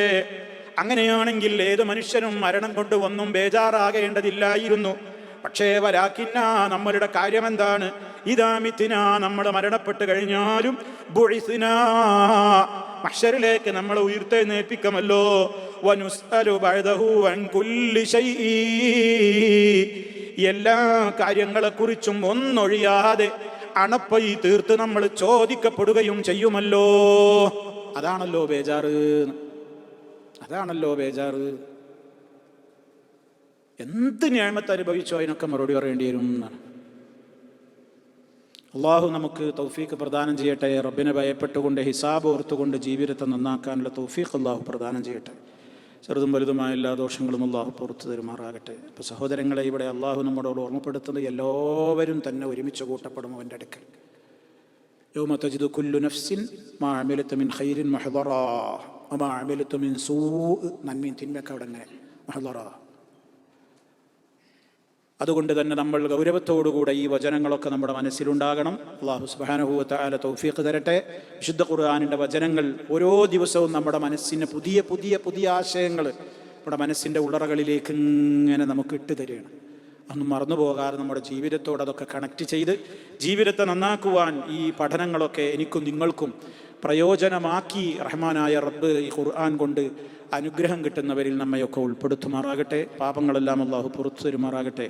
അങ്ങനെയാണെങ്കിൽ ഏത് മനുഷ്യനും മരണം കൊണ്ട് ഒന്നും ബേജാറാകേണ്ടതില്ലായിരുന്നു. പക്ഷേ വലാകിന്ന, നമ്മളുടെ കാര്യം എന്താണ്? ഇദാമിത്തിന, നമ്മൾ മരണപ്പെട്ട് കഴിഞ്ഞാലും ബുഇസ്നാ, മഹ്ശറിലേക്ക് നമ്മൾ ഉയർത്തെഴുന്നേൽപ്പിക്കുമല്ലോ. വനുസ്അലു ബഅദഹു അൻ കുല്ലി ശൈഇ, എല്ലാ കാര്യങ്ങളെക്കുറിച്ചും ഒന്നൊഴിയാതെ അണപ്പൈ തീർത്ത് നമ്മൾ ചോദിക്കപ്പെടുകയും ചെയ്യുമല്ലോ. അതാണല്ലോ ബേജാറ്, അതാണല്ലോ ബേജാറ്. എന്ത് നിഅമത്ത് അനുഭവിച്ചോ അതിനൊക്കെ മറുപടി പറയേണ്ടി വരും എന്നാണ്. അള്ളാഹു നമുക്ക് തൗഫീഖ് പ്രദാനം ചെയ്യട്ടെ. റബ്ബിനെ ഭയപ്പെട്ടുകൊണ്ട് ഹിസാബ് ഓർത്തുകൊണ്ട് ജീവിതത്തെ നന്നാക്കാനുള്ള തൗഫീഖ് അള്ളാഹു പ്രദാനം ചെയ്യട്ടെ. ചെറുതും വലുതുമായ എല്ലാ ദോഷങ്ങളും അള്ളാഹു പുറത്തു തരുമാറാകട്ടെ. ഇപ്പോൾ സഹോദരങ്ങളെ, ഇവിടെ അള്ളാഹു നമ്മോട് ഓർമ്മപ്പെടുത്തുന്നത് എല്ലാവരും തന്നെ ഒരുമിച്ച് കൂട്ടപ്പെടും അവൻ്റെ അടുക്കൽ. യൗമ തജിദു കുല്ലു നഫ്സിൻ മാ അമിലത് മിൻ ഖൈരിൻ മുഹ്ദറാ വമാ അമിലത് മിൻ സൂഅ്, നന്മയും തിന്മയൊക്കെ അവിടെ അങ്ങനെ മുഹ്ദറാ. അതുകൊണ്ട് തന്നെ നമ്മൾ ഗൗരവത്തോടുകൂടെ ഈ വചനങ്ങളൊക്കെ നമ്മുടെ മനസ്സിലുണ്ടാകണം. അല്ലാഹു സുബ്ഹാനഹു വ തആല തൗഫീഖ് തരട്ടെ. വിശുദ്ധ ഖുർആനിൻ്റെ വചനങ്ങൾ ഓരോ ദിവസവും നമ്മുടെ മനസ്സിന് പുതിയ പുതിയ പുതിയ ആശയങ്ങൾ നമ്മുടെ മനസ്സിൻ്റെ ഉള്ളറകളിലേക്ക് ഇങ്ങനെ നമുക്ക് ഇട്ട് തരികയാണ്. അതൊന്നും മറന്നു പോകാതെ നമ്മുടെ ജീവിതത്തോട് അതൊക്കെ കണക്ട് ചെയ്ത് ജീവിതത്തെ നന്നാക്കുവാൻ ഈ പഠനങ്ങളൊക്കെ എനിക്കും നിങ്ങൾക്കും പ്രയോജനമാക്കി റഹ്മാനായ റബ്ബ് ഈ ഖുർആൻ കൊണ്ട് അനുഗ്രഹം കിട്ടുന്നവരിൽ നമ്മയൊക്കെ ഉൾപ്പെടുത്തുമാറാകട്ടെ. പാപങ്ങളെല്ലാം അള്ളാഹു പുറത്തു തരുമാറാകട്ടെ.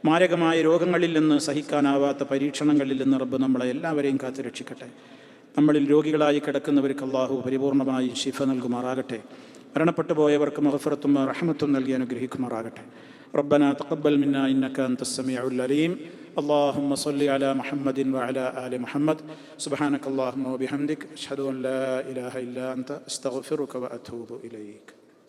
മാരകമായ രോഗങ്ങളിൽ നിന്ന്, സഹിക്കാനാവാത്ത പരീക്ഷണങ്ങളിൽ നിന്ന് റബ്ബ് നമ്മളെ എല്ലാവരെയും കാത്തു രക്ഷിക്കട്ടെ. നമ്മളിൽ രോഗികളായി കിടക്കുന്നവർക്ക് അള്ളാഹു പരിപൂർണമായി ശിഫ നൽകുമാറാകട്ടെ. മരണപ്പെട്ടു പോയവർക്ക് മഗ്ഫിറത്തും റഹ്മത്തും നൽകി അനുഗ്രഹിക്കുമാറാകട്ടെ. ربنا تقبل منا إنك أنت السميع العليم. اللهم صل على محمد وعلى آل محمد. سبحانك اللهم وبحمدك أشهد أن لا إله إلا أنت أستغفرك وأتوب إليك.